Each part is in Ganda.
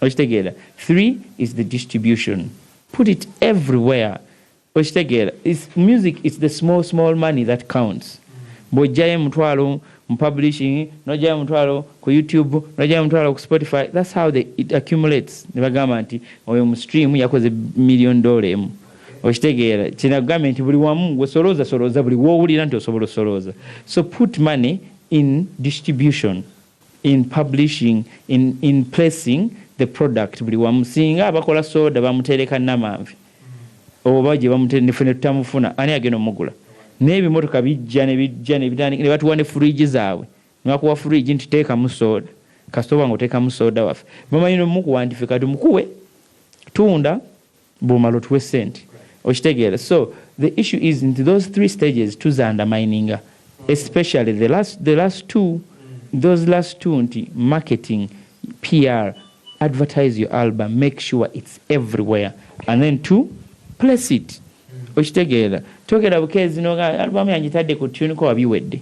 3 is the distribution. Put it everywhere. Music is the small money that counts. Bojaye mutwalo publishing, nojaye mutwalo ku YouTube, nojaye mutwalo ku Spotify. That's how it accumulates. Nibagamba nti oyo stream yakoze $1 million. Okitegeera kina government buli wamu gwe soloza buli wowulira nti osobola soloza. So put money in distribution, in publishing, in placing the product buli wamu. Singa abakola soda bamutereka namanvi oba gye bamuterefune tutamufuna ani agenda omugula. N'ebimotoka bijja ne batuwa ne fridge zaabwe nwakuwa fridge nti teekamu soda kasitoba ng'oteekamu soda waffe bamanyi nomukuwandife tumukuwe tunda bw'omala otuwe sente. So the issue is into those 3 stages to undermining, especially the last two, those last two, marketing, PR, advertise your album, make sure it's everywhere, and then 2, place it. Together. Talk about because album yanjitadde ku tune ko wabiwedde.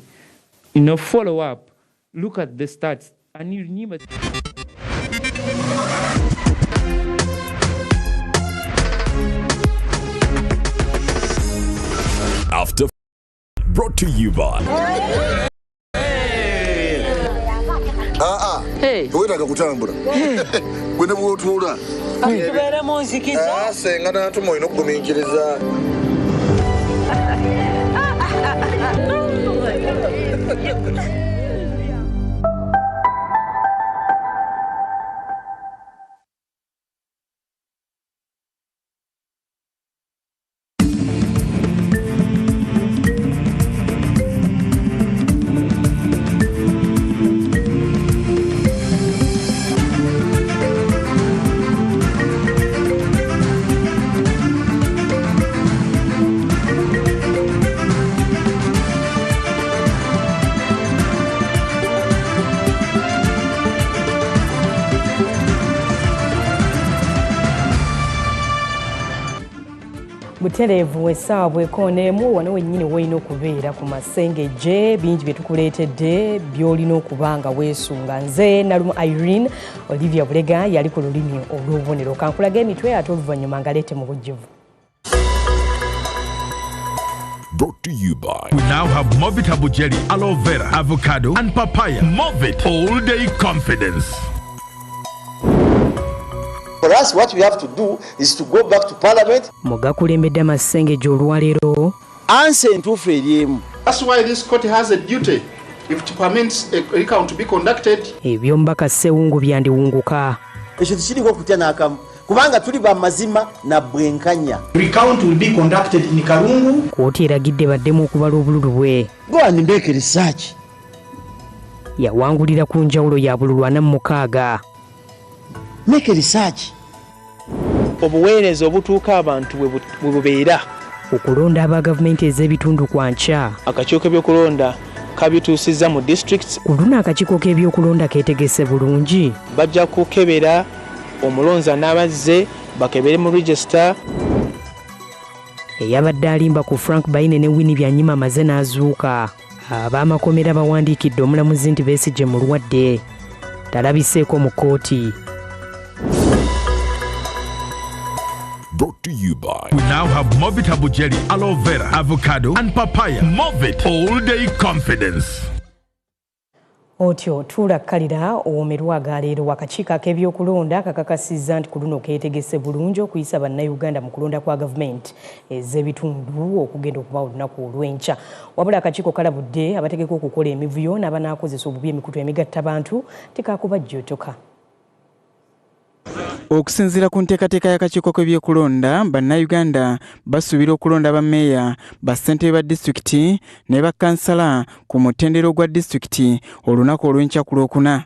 Follow up, look at the stats, and you remember. After brought to you by Wena kakutambula. Gwene bwotula. Akubera munzikiza. Senga natumo inokugumiikiriza. Buterevu wesabwe konemu wano wenyini weino okubeera ku Amasengejje bingi byetukuleetedde byolina okubanga weesunga. Nze Nalumu Irene Olivia Bulega yali ku lulimi olw'obubonero. Kankulaga emitwe ate oluvannyuma ngaleete mu bujjuvu. Brought to you by. We now have Movitable Jelly, Aloe Vera, Avocado, and Papaya. Movit All Day Confidence. For us, what we have to do is to go back to Parliament. Mugakulembedde Amasengejje olwaleero. Answer entuufu eriemu. That's why this court has a duty, if it permits a recount to be conducted. Ebyomubaka Ssewungu byandiwunguka. Ekyo tekiriko kutya n'akamu. Kubanga tuli ba mazima na bwenkanya. Recount will be conducted in Karungu. Kooti eragidde baddemu okubala obululu bwe. Go and make a research. Yawangulira ku njawulo ya bululu 46. Make a research. Obuweereza obutuuka abantu bwe bubeera. Okulonda aba gavumenti ez'ebitundu kwa nkya. Akakiiko k'ebyokulonda kabituusizza mu districts. Ku luno akakiiko k'ebyokulonda keetegese bulungi. Bajja kukebera omulonzi n'abazze bakebere mu register. Eyabadde alimba ku Frank Baine ne Winnie Byanyima amaze n'azuuka. Ab'amakomera bawandiikidde omulamuzi nti Besigye mulwadde. Talabiseeko mu kkooti. Brought to you by. We now have Movitable Jelly, Aloe Vera, Avocado, and Papaya. Movit All Day Confidence. Otyo tulakkalira owomerwa agaleero wakakiiko ak'ebyokulonda kakakasizza nti ku luno keetegese bulungi okuyisa bannayuganda mu kulonda kwa gavumenti ez'ebitundu okugenda okuba olunaku olw'enkya. Wabula akakiiko kalabudde abategeka okukola emivuyo n'abanaakozesa obubi emikutu emigattabantu tekakubajjootoka. Okusinziira ku nteekateeka y'akakiiko k'ebyokulonda, bannayuganda basuubira okulonda bammeeya, bassentebe ba disitulikiti ne bakkansala ku mutendero gwa disitulikiti olunaku olw'enkya ku Lwokuna.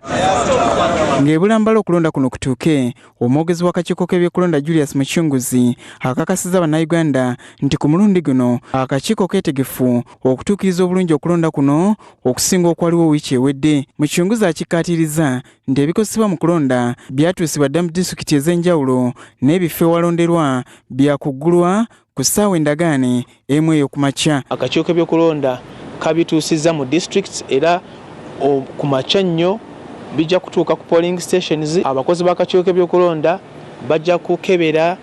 Ng'ebulambala okulonda kuno kutuuke, omwogezi w'akakiiko k'ebyokulonda Julius Muchunguzi akakasizza bannayuganda nti ku mulundi guno akakiiko keetegefu okutuukiriza obulungi okulonda kuno okusinga okwaliwo wiiki ewedde. Muchunguzi akikkaatiriza nti ebikozesebwa mu kulonda byatuusibwa dda mu disitulikiti ez'enjawulo n'ebifo ewalonderwa byakuggulwa ku ssaawa endagaane emu ey'okumakya. Akakiiko k'ebyokulonda kabituusizza mu districts era ku makya nnyo bijja kutuuka ku polling stations. Abakozi b'akakiiko k'ebyokulonda bajja kukebera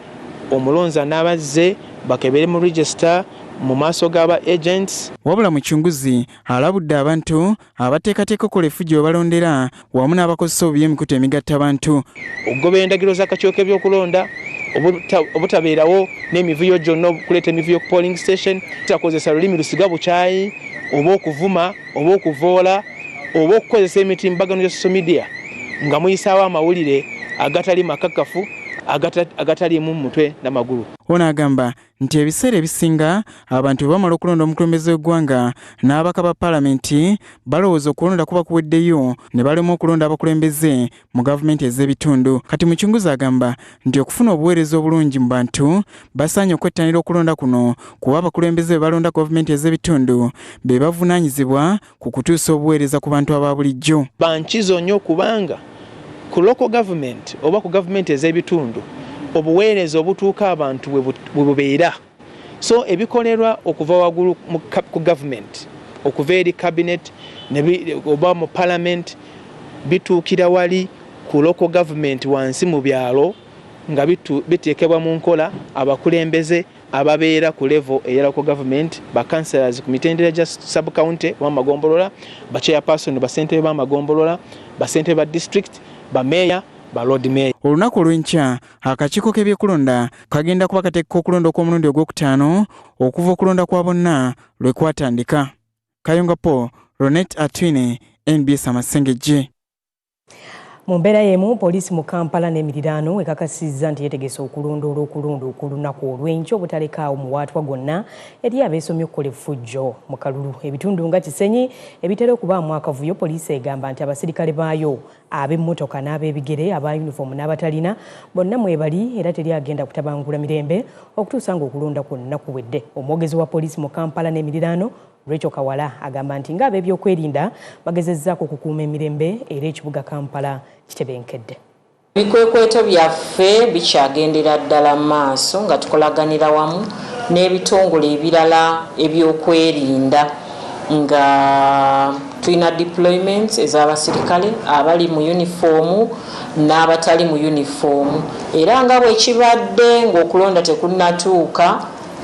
omulonzi n'abazze bakebere mu register mu maaso g'aba agents. Wabula muchunguzi alabudde abantu abateekateeka okukola effujjo we balondera wamu n'abakozesa obubi emikutu emigatta abantu. Okugoberera endagiro z'akakiiko k'ebyokulonda, obutabeerawo n'emivuyo gyonna okuleeta emivuyo ku polling station, takozesa lulimi lusiga bukyayi oba okuvuma oba okuvoola oba okukozesa emitimbagano gya social media nga muyisaawo amawulire agatali makakafu agatalimu mutwe n'amagulu. Ono agamba nti ebiseera ebisinga abantu bamala okulonda omukulembeze w'eggwanga n'abaka ba paalamenti balowooza okulonda kuba kuweddeyo ne balema okulonda abakulembeze mu gavumenti ez'ebitundu. Kati muchunguzi agamba nti okufuna obuweereza obulungi mu bantu basaanye okwettanira okulonda kuno kuba abakulembeze be balonda gavumenti ez'ebitundu be bavunaanyizibwa ku kutuusa obuweereza ku bantu aba bulijjo. Bankizo nnyo kubanga ku local government oba ku gavumenti ez'ebitundu obuweereza obutuuka abantu bwe bubeera. So ebikolerwa okuva waggulu ku government okuva eri cabinet oba mu parliament bituukira wali ku local government wansi mu byalo nga biteekebwa mu nkola abakulembeze ababeera ku level eya local government, ba councillors ku mitendera gya sub county wa magombolola, ba chairperson ba ssentebe b'amagombolola, ba ssentebe ba district, ba mayor, ba lord mayor. Olunaku olw'enkya akakiiko k'ebyokulonda kagenda kuba kateeka okulonda okw'omulundi ogwokutaano okuva okulonda kwa bonna lwe kwatandika. Kayonga Paul, Ronet Atwine, NBS Amasengejje. Mu mbeera y'emu poliisi mu Kampala n'emiriraano ekakasizza nti yeetegese okulondoola okulonda okulunaku olw'enkya obutalekaawo muwaatwa gonna eri abeesomye okukola effujjo mu kalulu. Ebitundu nga Kisenyi ebitera okubaamu akavuyo, poliisi egamba nti abasirikale baayo ab'emmotoka n'ab'ebigere aba yunifoomu n'abatalina bonna mwebali era teri agenda kutabangula mirembe okutuusa ng'okulonda kwonna kuwedde. Omwogezi wa poliisi mu Kampala n'emiriraano Rachel Kawala agamba nti ng'ab'ebyokwerinda bagezezzaako okukuuma emirembe era ekibuga Kampala kitebenkedde. Ebikwekweto byaffe bikyagendera ddala maaso nga tukolaganira wamu n'ebitongole ebirala ebyokwerinda nga tulina deployments ez'abasirikale abali mu yunifoomu n'abatali mu yunifoomu, era nga bwe kibadde ng'okulonda tekunnatuuka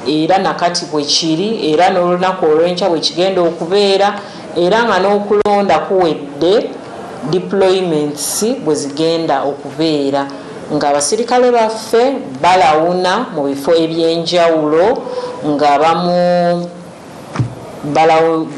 era nakati bwe kiri era n'olunaku olw'enkya bwe kigenda okubeera era nga n'okulonda kuwedde deployments bwe zigenda okubeera nga abasirikale baffe balawuna mu bifo ebyenjawulo nga abamu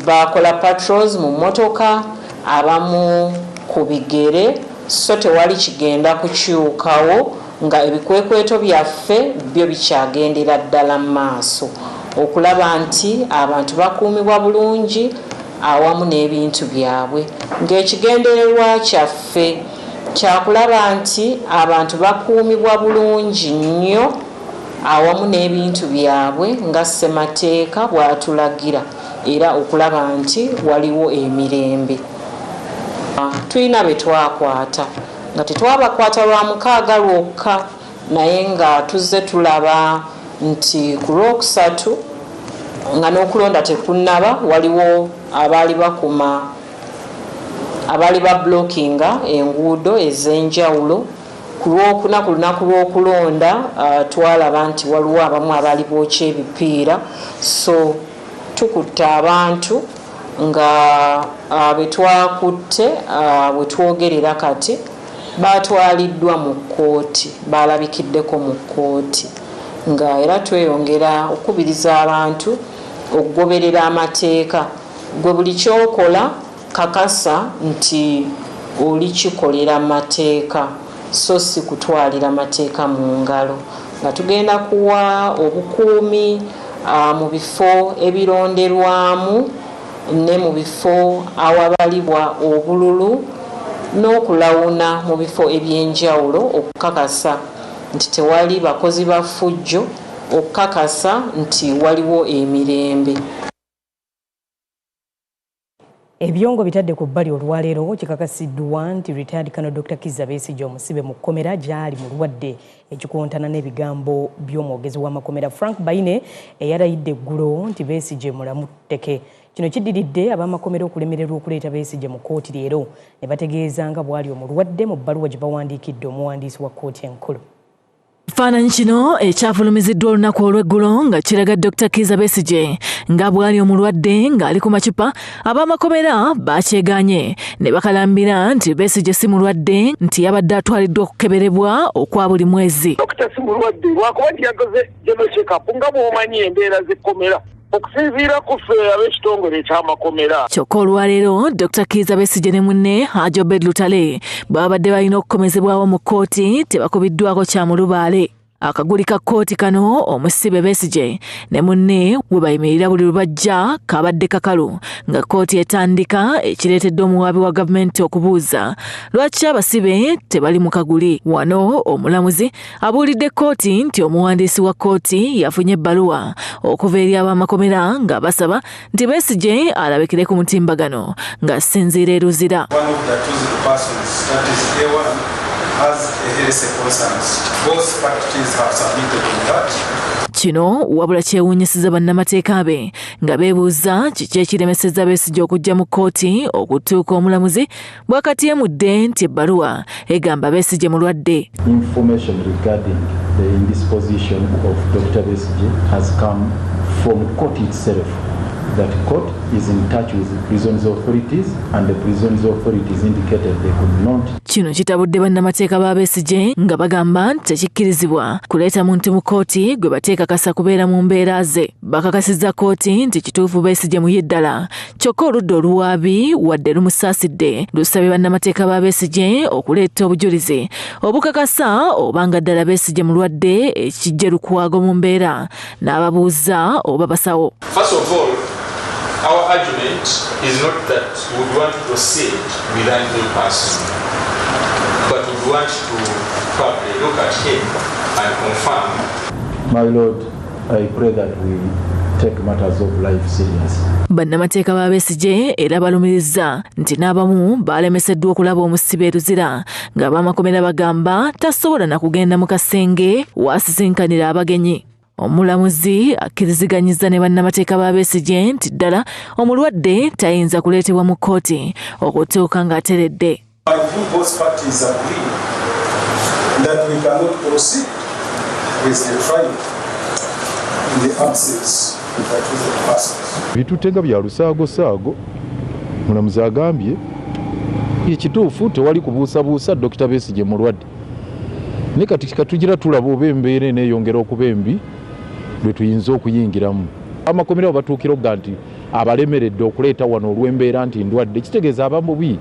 bakola patrols mu mmotoka, abamu ku bigere, so tewali kigenda kukyukawo nga ebikwekweto byaffe byo bikyagendera ddala maaso okulaba nti abantu bakuumibwa bulungi awamu n'ebintu byabwe, ng'ekigendererwa kyaffe kyakulaba nti abantu bakuumibwa bulungi nnyo awamu n'ebintu byabwe nga ssemateeka bw'atulagira era okulaba nti waliwo emirembe. Tulina be twakwata nga tetwabakwata lwa mukaaga lwokka naye nga tuzze tulaba nti ku lwokusatu nga n'okulonda tekunnaba waliwo abaali bablockinga enguudo ez'enjawulo. Ku lwokuna ku lunaku lw'okulonda twalaba nti waliwo abamu abaali bookya ebipiira, so tukutte abantu nga bwe twakutte bwe twogerera kati batwaliddwa mu kkooti, balabikiddeko mu kkooti nga era tweyongera okubiriza abantu okugoberera amateeka. Gwe buli kyokola kakasa nti oli kikolera amateeka so si kutwalira amateeka mu ngalo, nga tugenda kuwa obukuumi mu bifo ebironderwamu ne mu bifo awabalibwa obululu n'okulawuna mu bifo ebyenjawulo okukakasa nti tewali bakozi ba ffujjo, okukakasa nti waliwo emirembe. Ebyongo bitadde ku bbali olwaleero kikakasiddwa nti retired Colonel Dr. Kizza Besigye omusibe mu kkomera gy'ali mulwadde ekikontana n'ebigambo by'omwogezi w'amakomera Frank Baine eyarayidde eggulo nti Besigye mulamu tteke. Kino kiddiridde ab'amakomera okulemererwa okuleeta Besigye mu kkooti leero ne bategeeza nga bw'ali omulwadde mu bbaluwa gye bawandiikidde omuwandiisi wa kkooti enkulu. Ekifaananyi kino ekyafulumiziddwa olunaku olw'eggulo nga kiraga Dr. Kizza Besigye nga bw'ali omulwadde ng'ali ku macupa, ab'amakomera bakyeganye ne bakalambira nti Besigye si mulwadde nti yabadde atwaliddwa okukeberebwa okwa buli mwezi. Dokita si mulwadde lwakuba nti yakoze general check-up nga bw'omanyi embeera z'ekkomera okusinziira ku ffe ab'ekitongole eky'amakomera. Kyokka olwaleero Dr. Kizza Besigye ne munne Haji Obed Lutale babadde balina okukomezebwawo mu kkooti tebakubiddwako kyamulubaale. Akaguli ka kkooti kano omusibe Besigye ne munne we bayimirira buli lubajja kabadde kakalu nga kkooti etandika ekireetedde omuwaabi wa gavumenti okubuuza lwaki abasibe tebali mu kaguli. Wano omulamuzi abuulidde kkooti nti omuwandiisi wa kkooti yafunye ebbaluwa okuva eri ab'amakomera nga basaba nti Besigye alabikire ku mutimbagano ng'asinziira eruzira. Kino wabula kyewuunyisiza bannamateeka be nga beebuuza kiki ekiremesezza Besigye okujja mu kkooti okutuuka omulamuzi bw'akatyemudde nti ebbaluwa egamba Besigye mulwadde. Information regarding the indisposition of Dr. Besigye has come from court itself. That court is in touch with the prisons authorities and the prisons authorities indicated they could not. Kino kitabudde bannamateeka ba Besigye nga bagamba nti tekikkirizibwa kuleeta muntu mu kkooti gwe bateekakasa kubeera mu mbeera ze. Bakakasizza kkooti nti kituufu Besigye muyi ddala, kyokka oludda oluwaabi wadde lumusaasidde lusabye bannamateeka ba Besigye okuleeta obujulizi obukakasa obanga ddala Besigye mulwadde ekijje lukwago mu mbeera n'ababuuza oba basawo. First of all, our argument is not that we would want to proceed with an ill person, but we want to probably look at him and confirm. My Lord, I pray that we take matters of life serious. Bannamateeka ba Besigye era balumirizza nti n'abamu baalemeseddwa okulaba omusibe eruzira ng'ab'amakomera bagamba tasobola na kugenda mu kasenge waasisinkanira abagenyi. Omulamuzi akkiriziganyizza ne bannamateeka ba Besigye nti ddala omulwadde tayinza kuleetebwa mu kkooti okutuuka ng'ateredde. Bitutenga bya lusaago-saago, mulamuzi agambye ekituufu tewali kubuusabuusa Dr. Besigye mulwadde. Ne kati katugira tulaba oba embeera eneeyongera okuba embi lwe tuyinza okuyingiramu. Amakomera batuukira okuga nti abalemeredde okuleeta wano olw'embeera nti ndwadde, kitegeeza abamubi.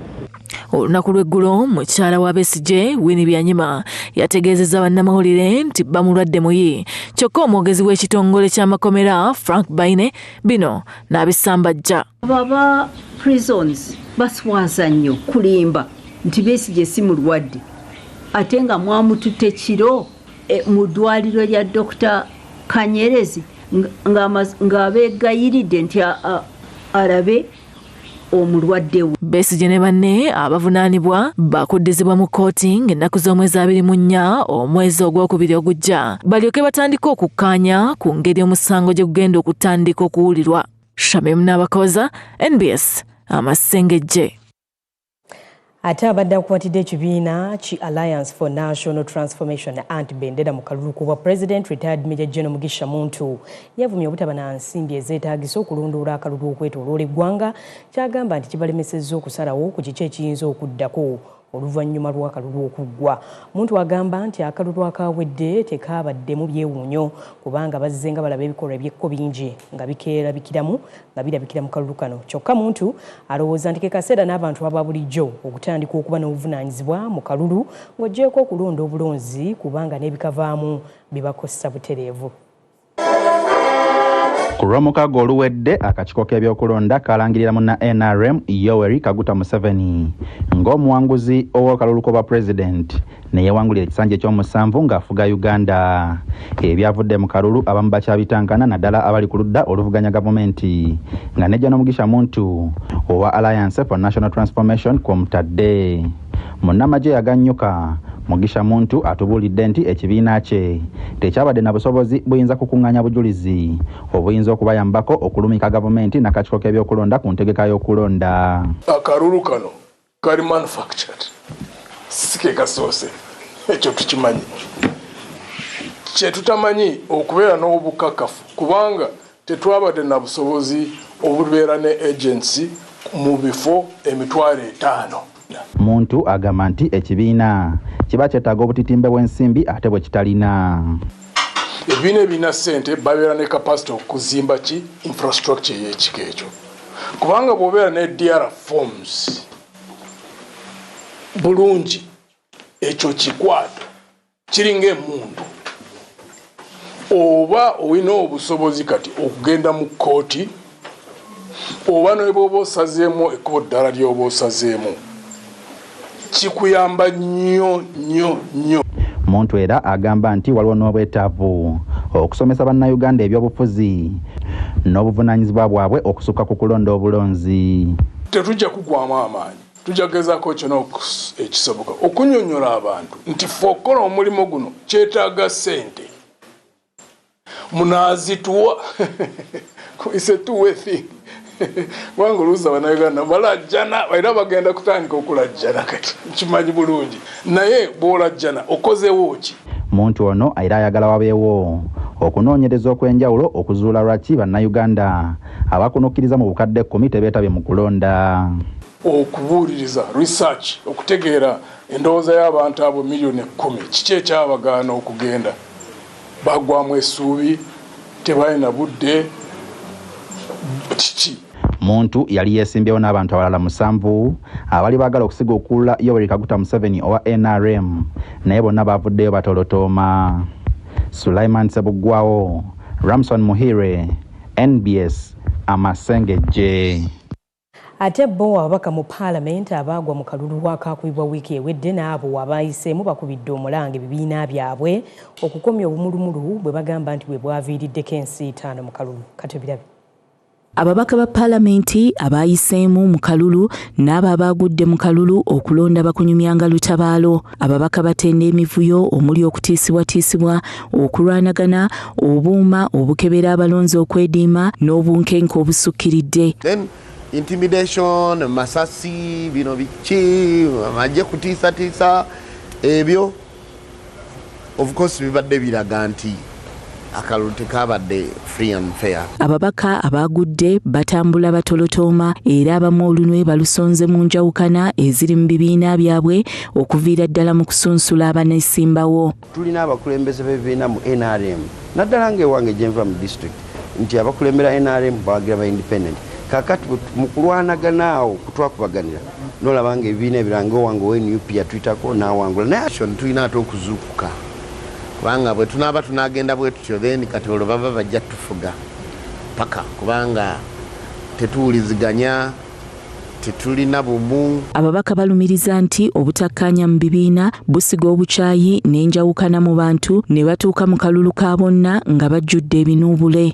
Olunaku lw'eggulo mukyala wa Besigye Winnie Byanyima yategeezezza bannamawulire nti bamulwadde muyi, kyokka omwogezi w'ekitongole ky'amakomera Frank Baine bino n'abisambajja. Baba prisons baswaza nnyo kulimba nti Besigye si mulwadde ate nga mwamututte kiro mu ddwaliro lya Dr. Kanyerezi ng'abeegayiridde nti alabe omulwadde we. Besigye ne banne abavunaanibwa bakuddizibwa mu kkooti ng'ennaku z'omwezi 24 omwezi ogwokubiri ogujja balyoke batandika okukkaanya ku ngeri omusango gye gugenda okutandika okuwulirwa. Shamim Nabakoza, NBS, Amasengejje. Ate abadde akwatidde ekibiina ki Alliance for National Transformation anti-bendera mu kalulu ku bwa President retired Major General Mugisha Muntu yavumye obutaba na nsimbi ezeetaagisa okulondoola akalulu okwetooloola eggwanga, kyagamba nti kibalemesezza okusalawo ku kiki ekiyinza okuddako oluvannyuma lw'akalulu okuggwa. Muntu agamba nti akalulu akawedde tekabaddemu byewuunyo kubanga bazze nga balaba ebikolwa ebyekko bingi nga bikerabikiramu nga birabikira mu kalulu kano. Kyokka Muntu alowooza nti ke kaseera n'abantu aba bulijjo okutandika okuba n'obuvunaanyizibwa mu kalulu ng'oggyeeko okulonda obulonzi kubanga n'ebikavaamu bibakosa butereevu. Ku lw'omukago oluwedde akakiiko k'ebyokulonda kalangirira munna NRM Yoweri Kaguta Museveni ng'omuwanguzi ow'akalulu k'obwa pulezidenti ne yeewangulira ekisanja eky'omusanvu ng'afuga Uganda. Ebyavudde mu kalulu abamu bakyabitankana naddala abali ku ludda oluvuganya gavumenti nga nejja n'Omugisha Muntu owa Alliance for National Transformation kw'omutadde. Munnamagye yagannyuka Mugisha Muntu atubuulidde nti ekibiina kye tekyabadde na busobozi buyinza kukuŋŋaanya bujulizi obuyinza okubayambako okulumika gavumenti n'akakiiko k'ebyokulonda ku ntegeka y'okulonda. Akalulu kano kali manufactured sike kasoose ekyo tukimanyi. Kye tutamanyi okubeera n'obukakafu kubanga tetwabadde na busobozi obubeera ne agency mu bifo 5,000. Muntu agamba nti ekibiina kiba kyetaaga obutitimbe bw'ensimbi ate bwe kitalina. Ebibiina ebirina ssente babeera ne capacity okuzimba ki infrastructure y'ekika ekyo kubanga bw'obeera ne DR forms bulungi ekyo kikwata kiringa emuntu oba olina obusobozi kati okugenda mu kkooti oba ne bw'oba osazeemu ekkubo ddala ly'oba osazeemu kikuyamba nnyo. Muntu era agamba nti waliwo n'obwetaavu okusomesa bannayuganda ebyobufuzi n'obuvunaanyizibwa bwabwe okusukka ku kulonda obulonzi. Tetujja kugwamu amaanyi, tujja kugezaako kyonna ekisoboka okunnyonnyola abantu nti ffe okukola omulimu guno kyetaaga ssente munaazituwa. It's a two-way thing. Wangu luza bannayuganda balajjana era bagenda kutandika okulajjana kati kimanyi bulungi naye bw'olajjana okozeewo ki. Muntu ono era ayagala wabeewo okunoonyereza okw'enjawulo okuzuula lwaki bannayuganda abakunukkiriza mu bukadde 10 tebeetabye mu kulonda. Okubuuliriza research okutegeera endowooza y'abantu abo 10,000,000 kiki ekyabagaana okugenda bagwamu essuubi tebalina budde kiki. Muntu yali yeesimbyewo n'abantu abalala 7 abali baagala okusiga okulla Yoweri Kaguta Museveni owa NRM naye bonna baavuddeyo batolotooma. Sulaiman Sebuggwawo, Ramson Muhire, NBS, Amasengejje. Ate bo ababaka mu Parliament abaagwa mu kalulu wakakwibwa wiiki ewedde n'abo abayiseemu bakubidde omulanga ebibiina byabwe okukomya obumulumulu bwe bagamba nti bwe bwaviiriddeko ensi 5 mu kalulu. Katebirabe. Ababaka ba Parliament abayiseemu mu kalulu n'abo abagudde mu kalulu okulonda bakunyumyanga lutabaalo. Ababaka batenda emivuyo omuli okutiisibwatiisibwa, okulwanagana, obuuma obukebera abalonzi okwediima n'obunkenke obusukkiridde. Intimidation, masasi, bino biki, amagye kutiisatiisa ebyo of course bibadde biraga nti akalulu tekabadde free and fair. Ababaka abagudde batambula batolotooma era abamu olunwe balusonze mu njawukana eziri mu bibiina byabwe okuviira ddala mu kusunsula abaneesimbawo. Tulina abakulembeze b'ebibiina mu NRM naddala ng'ewange gye nva mu district nti abakulembera NRM bawagira ba independent. Kakati mu kulwanagana awo kutwakubaganira n'olaba ng'ebibiina ebiranga owange ow'NUP yatuyitako n'awangula naye tulina ate okuzuukuka kubanga bwe tunaaba tunagenda bwe tutyo then kati olwo baba bajja tufuga paka kubanga tetuwuliziganya tetulina bumu. Ababaka balumiriza nti obutakkaanya mu bibiina busiga obukyayi n'enjawukana mu bantu ne batuuka mu kalulu ka bonna nga bajjudde ebinuubule.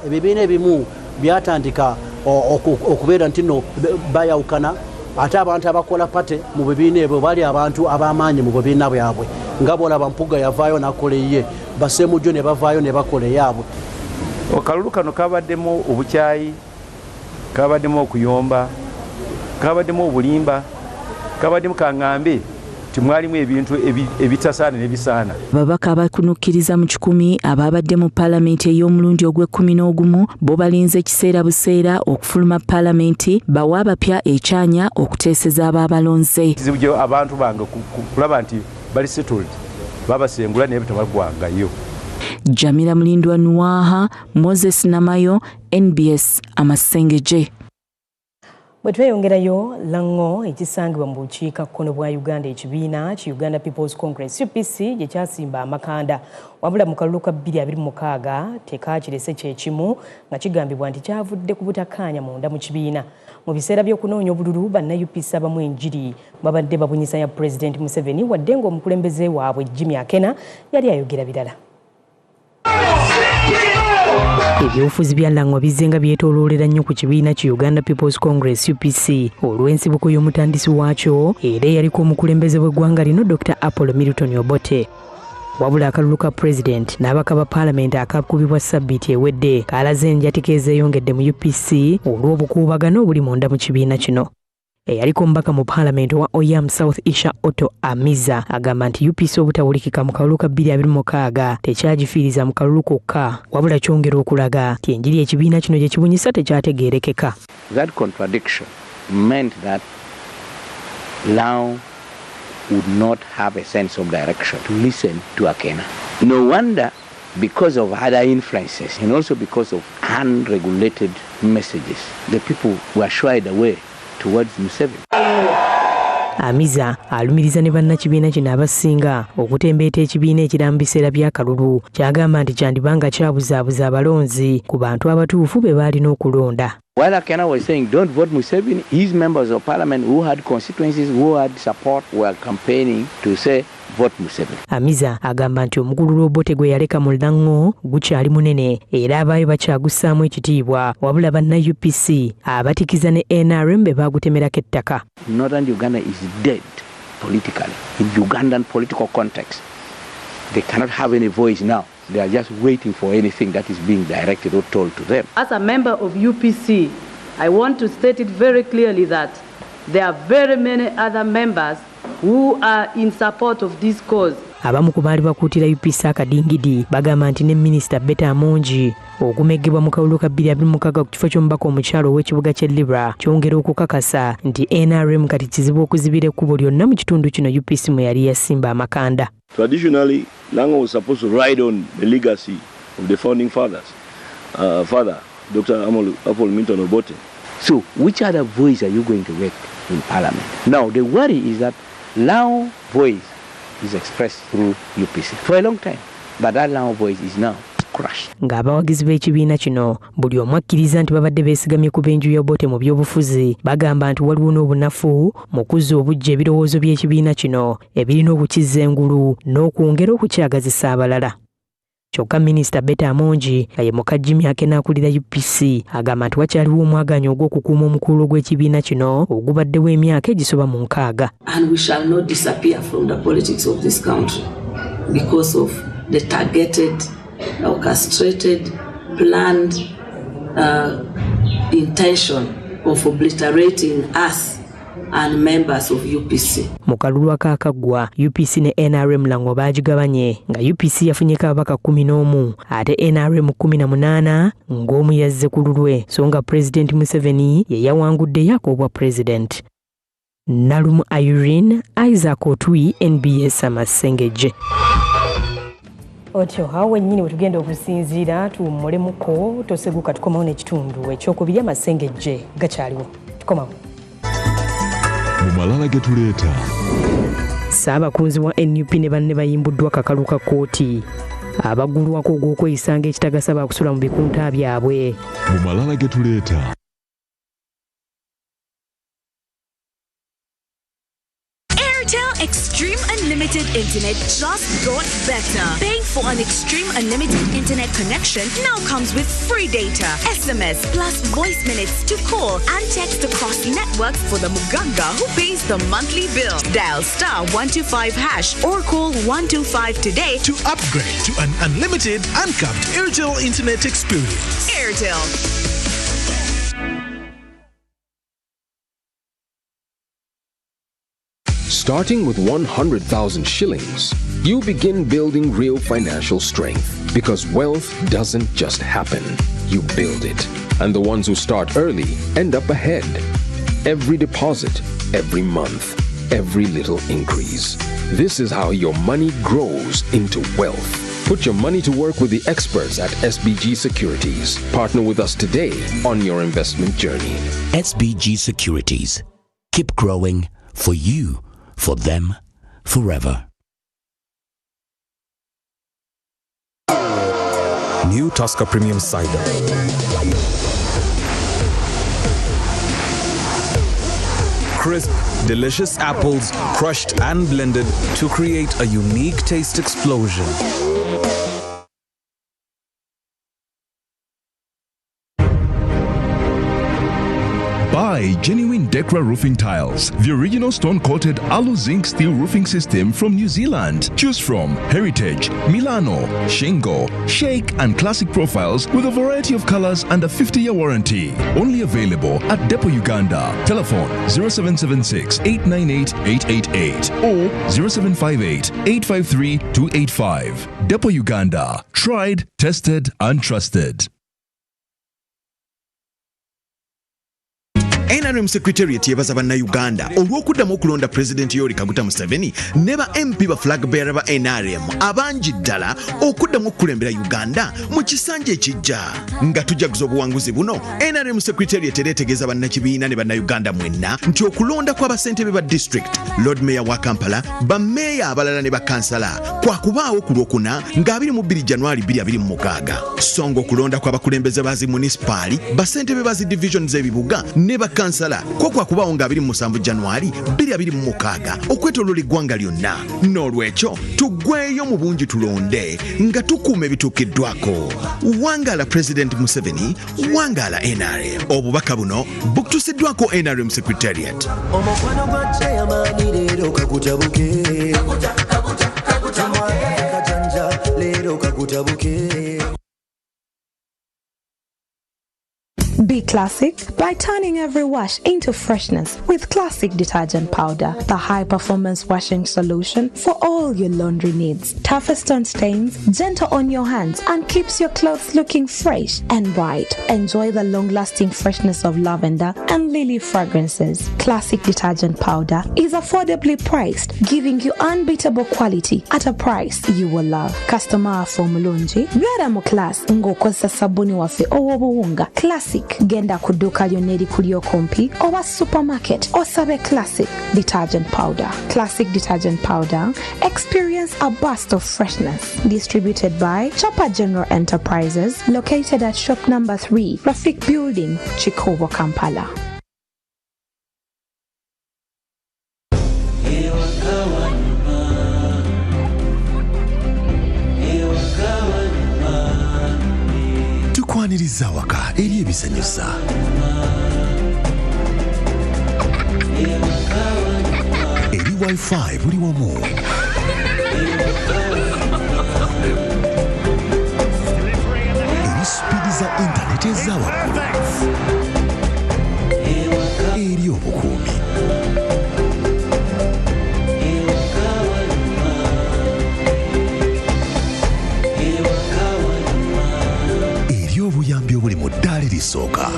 Ebibiina ebimu byatandika okubeera nti no bayawukana ate abantu abakola pate mu bibiina ebyo bali abantu ab'amaanyi mu bibiina byabwe nga bw'olaba Mpuga yavaayo n'akola ye Basemujjo ne bavaayo ne bakola eyaabwe. Akalulu kano kabaddemu obukyayi, kabaddemu okuyomba, kabaddemu obulimba, kabaddemu kaŋŋambe timwalimu ebintu ebitasaana n'ebisaana. Ababaka abakunukkiriza mu 10 ababadde mu Parliament ey'omulundi ogw'~11 bo balinze ekiseera buseera okufuluma Parliament bawa abapya ekyanya okuteeseza ab'abalonze. Kizibu abantu bange kulaba nti bali settled babasengula naye tabagwangayo. Jamila Mulindwa Nuwaha, Moses Namayo, NBS Amasengejje. Bwe tweyongerayo Lango ekisangibwa mu bukiikakkono bwa Uganda ekibiina ki Uganda People's Congress UPC gye kyasimba amakanda wabula mu kalulu ka 2026 tekaakirese kyekimu nga kigambibwa nti kyavudde ku butakkaanya munda mu kibiina. Mu biseera by'okunoonya obululu banna UPC abamu enjiri babadde babunyisa ya President Museveni wadde ng'omukulembeze waabwe Jimmy Akena yali ayogera birala. Ebyobufuzi bya Lango bizenga byetooloolera nnyo ku kibiina ki Uganda People's Congress UPC olw'ensibuko y'omutandisi waakyo era yaliko omukulembeze w'eggwanga lino Dr. Apollo Milton Obote. Wabula akalulu ka President n'abaka ba Paalamenti akakubibwa Sabbiiti ewedde kaalaze enjatika ezeeyongedde mu UPC olw'obukuubagano obuli munda mu kibiina kino. Eyaliko omubaka mu Paalamenti wa Oyam South Isha Otto Amiza agamba nti UPC obutawulikika mu kalulu ka 2026 tekyagifiiriza mu kalulu kokka wabula kyongera okulaga nti enjiri ekibiina kino gye kibunyisa tekyategeerekeka. That contradiction meant that Lao would not have a sense of direction to listen to Akena. No wonder, because of other influences and also because of unregulated messages, the people were shied away towards Museveni. Amiza alumiriza ne bannakibiina kino abasinga okutembeeta ekibiina ekira mu biseera by'akalulu kyagamba nti kyandibanga kyabuzaabuza abalonzi ku bantu abatuufu be baalina okulonda. While Akena was saying don't vote Museveni, his members of parliament who had constituencies, who had support, were campaigning to say vote Museveni. Amiza agamba nti omugulu Obote gwe yaleka mu Lango gukyali munene era abaayo bakyagussaamu ekitiibwa wabula banna UPC abatikiza ne NRM be baagutemerako ettaka. Northern Uganda is dead politically. In Ugandan political context, they cannot have any voice now. They are just waiting for anything that is being directed or told to them. As a member of UPC, I want to state it very clearly that there are very many other members who are in support of this cause. Abamu ku baali bakuutira UPC akadingidi bagamba nti ne Minisita Betta Amongi okumeggibwa mu kalulu ka 2026 ku kifo ky'omubaka omukyalo ow'ekibuga ky'e Libra kyongera okukakasa nti NRM kati kizibu okuzibira ekkubo lyonna mu kitundu kino UPC mwe yali yasimba amakanda. Traditionally, Lango was supposed to ride on the legacy of the founding fathers. Father, Dr. Apollo Milton Obote. So, which other voice are you going to get in Parliament? Now, the worry is that Lao voice is expressed through UPC for a long time, but that Lao voice is now crushed. Ng'abawagizi b'ekibiina kino buli omu akkiriza nti babadde beesigamye ku b'enju ya Obote mu by'obufuzi bagamba nti waliwo n'obunafu mu kuzza obujja ebirowoozo by'ekibiina kino ebirina okukizza engulu n'okwongera okukyagazisa abalala. Kyokka Minisita Betta Amongi nga ye muka Jimmy Akena akulira UPC agamba nti wakyaliwo omwaganyo ogw'okukuuma omukululo gw'ekibiina kino ogubaddewo emyaka egisoba mu 6. And we shall not disappear from the politics of this country because of the targeted, orchestrated, planned intention of obliterating us and members of UPC. Mu kalulu akaakaggwa UPC ne NRM Lango baagigabanye nga UPC yafunyeko ababaka 11 ate NRM 18 ng'omu yazze ku lulwe so nga President Museveni ye yawangudde yakoobwa President. Nalumu Irene, Isaac Otwi, NBS Amasengejje. Otyo hawe nyini wetugenda okusinziira tuwummulemuko toseguka tukomawo n'ekitundu ekyokubiri Amasengejje gakyaliwo. Tukomawo. Mumalala getuleeta. Ssaabakunzi wa NUP ne banne bayimbuddwa kakalu ka kkooti abagulwako ogw'okweyisanga ekitagasa baakusula mu bikunta byabwe. Mumalala getuleeta. Extreme Unlimited Internet just got better. Paying for an Extreme Unlimited Internet connection now comes with free data, SMS plus voice minutes to call and text across networks for the Muganga who pays the monthly bill. Dial *125# or call 125 today to upgrade to an unlimited, uncapped Airtel Internet experience. Airtel. Starting with 100,000 shillings, you begin building real financial strength because wealth doesn't just happen. You build it. And the ones who start early end up ahead. Every deposit, every month, every little increase. This is how your money grows into wealth. Put your money to work with the experts at SBG Securities. Partner with us today on your investment journey. SBG Securities. Keep growing for you, for them, forever. New Tusker Premium Cider. Crisp, delicious apples crushed and blended to create a unique taste explosion. Buy genuine Decra roofing tiles, the original stone-coated alu zinc steel roofing system from New Zealand. Choose from Heritage, Milano, Shingo, Shake and Classic profiles with a variety of colors and a 50-year warranty. Only available at Depot Uganda. Telephone 0776 898 888 or 0758 853 285. Depot Uganda. Tried, tested and trusted. NRM Secretariat yebaza bannayuganda olw'okuddamu okulonda Pulezidenti Yoweri Kaguta Museveni ne ba MP ba flag bearer ba NRM abangi ddala okuddamu okukulembera Uganda mu kisanja ekijja. Nga tujaguza obuwanguzi buno, NRM Secretariat ereetegeeza bannakibiina ne bannayuganda mwenna nti okulonda kw'abasentebe ba district, Lord Mayor wa Kampala, bammeeya abalala ne bakansala kwakubaawo ku Lwokuna nga 22 January 2026. So ng'okulonda kw'abakulembeze bazi munisipaali, basentebe bazi division z'ebibuga ne kansala ko kwakubaawo nga 27 January 2026 okwetooloola eggwanga lyonna. N'olwekyo tuggweeyo mu bungi tulonde nga tukuuma ebituukiddwako. Wangaala President Museveni, wangaala NRM. Obubaka buno bukutuusiddwako NRM Secretariat. Omukwano gwa chairman leero kakutabuke. Kajanja leero kakutabuke. Be classic by turning every wash into freshness with Classic Detergent Powder, the high-performance washing solution for all your laundry needs. Toughest on stains, gentle on your hands, and keeps your clothes looking fresh and bright. Enjoy the long-lasting freshness of lavender and lily fragrances. Classic Detergent Powder is affordably priced, giving you unbeatable quality at a price you will love. Customer for Mulunji, Vera mu class ng'okozesa sabuni waffe ow'obuwunga Classic. Genda kuduka lyonneri kulyo kompi oba supermarket osabe Classic Detergent Powder. Classic Detergent Powder, experience a burst of freshness. Distributed by Chopper General Enterprises, located at shop number 3, Rafik Building, Chikovo, Kampala. Tukwaniriza waka eri ebisanyusa. Eri Wi-Fi buli wamu. Eri speedi za internet ezawaggulu. Eri obukuumi. Obuyambi obuli mu ddaala erisooka.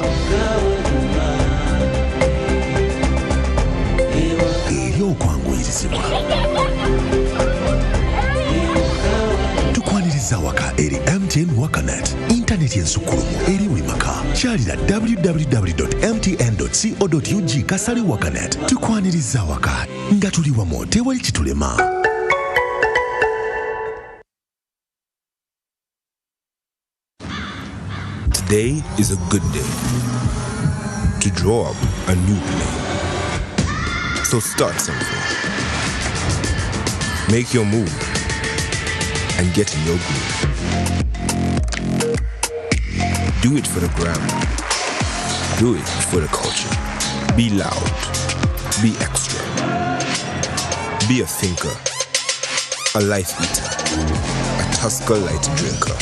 Eri okwanguyirizibwa. Tukwaniriza waka eri MTN Wakanet, intaneti ensukulumu eri buli maka. Kyalira www.mtn.co.ug/wakanet. Tukwaniriza waka nga tuli wamu tewali kitulema. Today is a good day to draw up a new play. So start something. Make your move and get in your groove. Do it for the gram. Do it for the culture. Be loud. Be extra. Be a thinker. A life eater. A Tusker light drinker.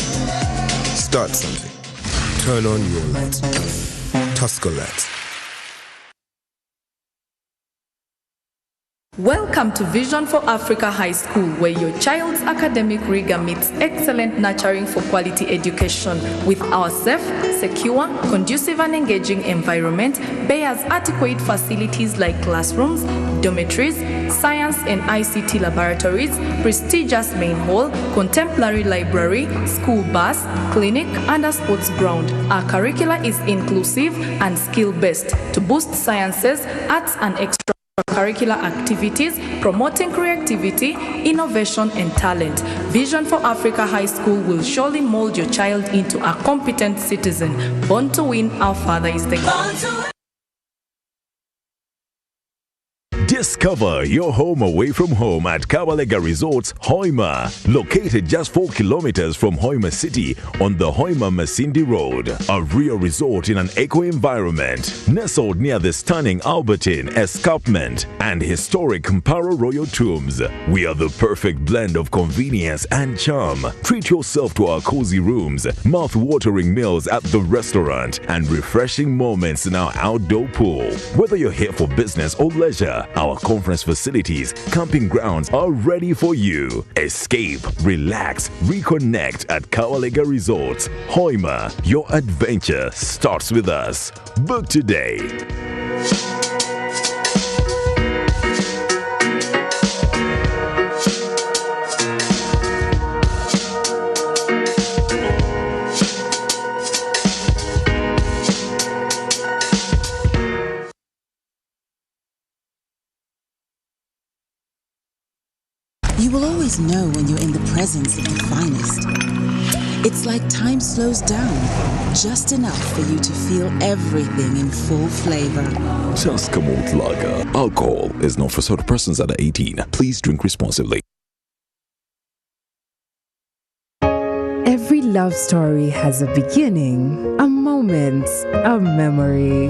Start something. Turn on your lights. Tusker lights. Welcome to Vision for Africa High School, where your child's academic rigor meets excellent nurturing for quality education. With our safe, secure, conducive and engaging environment, bears adequate facilities like classrooms, dormitories, science and ICT laboratories, prestigious main hall, contemporary library, school bus, clinic and a sports ground. Our curricula is inclusive and skill-based to boost sciences, arts and extracurricular activities, promoting creativity, innovation and talent. Vision for Africa High School will surely mold your child into a competent citizen. Born to win, our Father is the God. Discover your home away from home at Kabalega Resorts, Hoima, located just 4 kilometers from Hoima City on the Hoima-Masindi Road. A real resort in an eco-environment, nestled near the stunning Albertine Escarpment and historic Mparo Royal Tombs. We are the perfect blend of convenience and charm. Treat yourself to our cozy rooms, mouth-watering meals at the restaurant, and refreshing moments in our outdoor pool. Whether you're here for business or leisure, our conference facilities, camping grounds are ready for you. Escape, relax, reconnect at Kawalega Resorts. Hoima, your adventure starts with us. Book today. You will always know when you're in the presence of the finest. It's like time slows down, just enough for you to feel everything in full flavor. Just Kamut Lager. Alcohol is not for certain persons under 18. Please drink responsibly. Every love story has a beginning, a moment, a memory.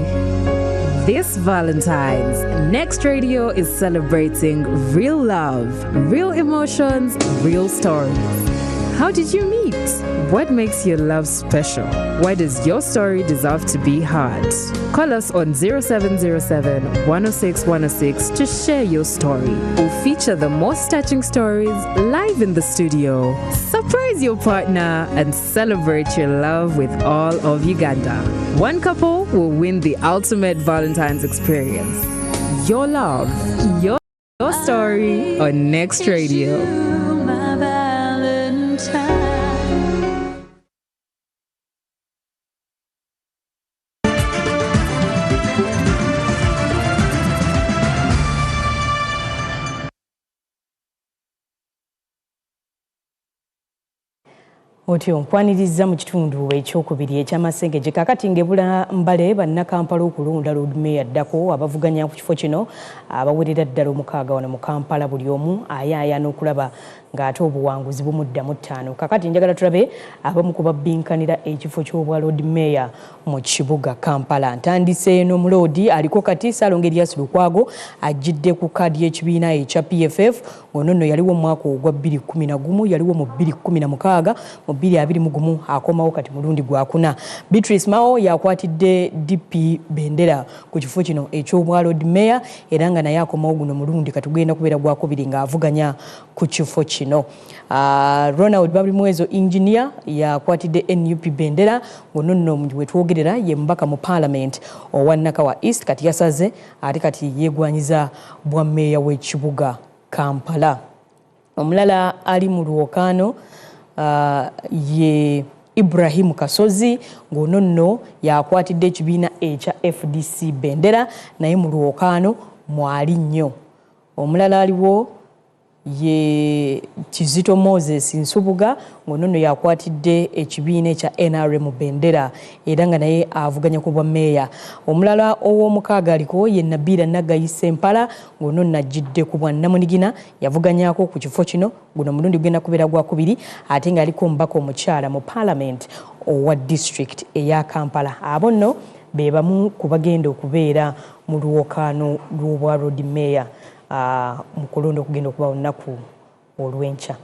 This Valentine's, Next Radio is celebrating real love, real emotions, real stories. How did you meet? What makes your love special? Why does your story deserve to be heard? Call us on 0707 106 106 to share your story. We'll feature the most touching stories live in the studio. Surprise your partner and celebrate your love with all of Uganda. One couple will win the ultimate Valentine's experience. Your love, your story on Next Radio. Otyo nkwaniriza mu kitundu ekyokubiri eky'Amasengejje kakati ng'ebula mbale bannakampala okulonda Lord Mayor addako abavuganya ku kifo kino abawerera ddala 6 wano mu Kampala buli omu ayaayana okulaba ng'ate obuwanguzi bumuddamu 5. Kakati njagala tulabe abamu ku babbinkanira ekifo ky'obwa Lord Mayor mu kibuga Kampala. Ntandise n'omuloodi aliko kati Ssaalongo Erias Lukwago ajjidde ku kaadi y'ekibiina ekya PFF ono nno yaliwo mu mwaka ogwa 2011 yaliwo mu 2016 mu 2021 akomawo kati mulundi gwakuna. Beatrice Mao yakwatidde DP Bendera ku kifo kino eky'obwa Lord Mayor era nga naye akomawo guno mulundi katugenda kubeera gwakubiri ng'avuganya ku kifo kino. Ronald Babrimwezo engineer yakwatidde NUP Bendera ono nno we twogerera ye mbaka mu Parliament owa Nakawa East kati yasaze ate kati yeegwanyiza bwa Mayor w'ekibuga Kampala. Omulala ali mu lwokaano ye Ibrahim Kasozi ng'ono nno yakwatidde ekibiina ekya FDC Bendera naye mu lwokaano mwali nnyo. Omulala aliwo ye Kizito Moses Nsubuga ng'ono nno yakwatidde ekibiina ekya NRM Bendera era nga naye avuganya ku bwa Mayor. Omulala ow'omukaaga aliko ye Nabira Nagayise Mpala ng'ono nno ajjidde ku bwa Namunigina yavuganyako ku kifo kino guno mulundi gugenda kubeera gwakubiri ate ng'aliko omubaka omukyala mu Parliament owa district eya Kampala. Abo nno be bamu ku bagenda okubeera mu lwokaano lw'obwa Lord Mayor mu kulonda okugenda okuba olunaku olw'enkya.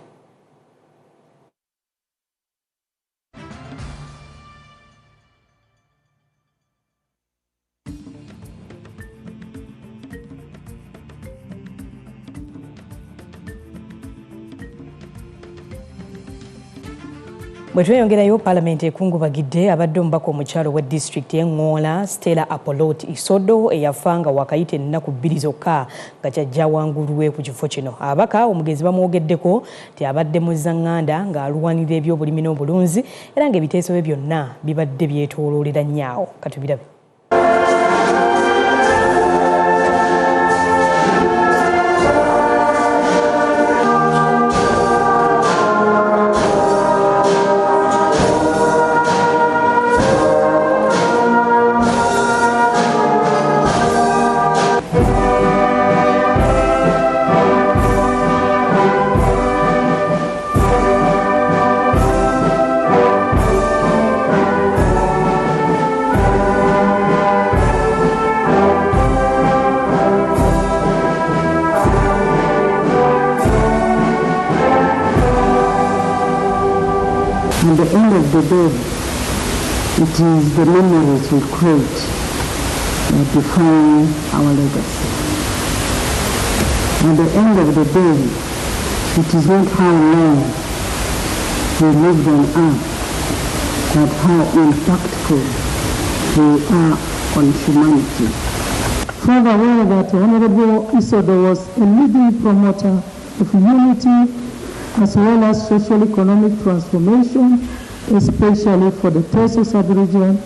Bwe tweyongerayo Paalamenti ekungubagidde abadde omubaka omukyalo wa disitulikiti y'Eŋŋoola Stella Apolot Isodo eyafanga wakayita ennaku 2 zokka nga kyajja wangulwe ku kifo kino. Ababaka omugenzi bamwogeddeko nti abadde mu Zaŋŋanda ng'alwanirira ebyobulimi n'obulunzi era ng'ebiteeso bye byonna bibadde byetooloolera nnyo. Katubirabe. At the end of the day, it is the memories we create that define our legacy. At the end of the day, it is not how long we lived on earth, but how impactful we are on humanity. Further aware that Honorable Isodo was a leading promoter of unity as well as socio-economic transformation, especially for the Teso sub-region.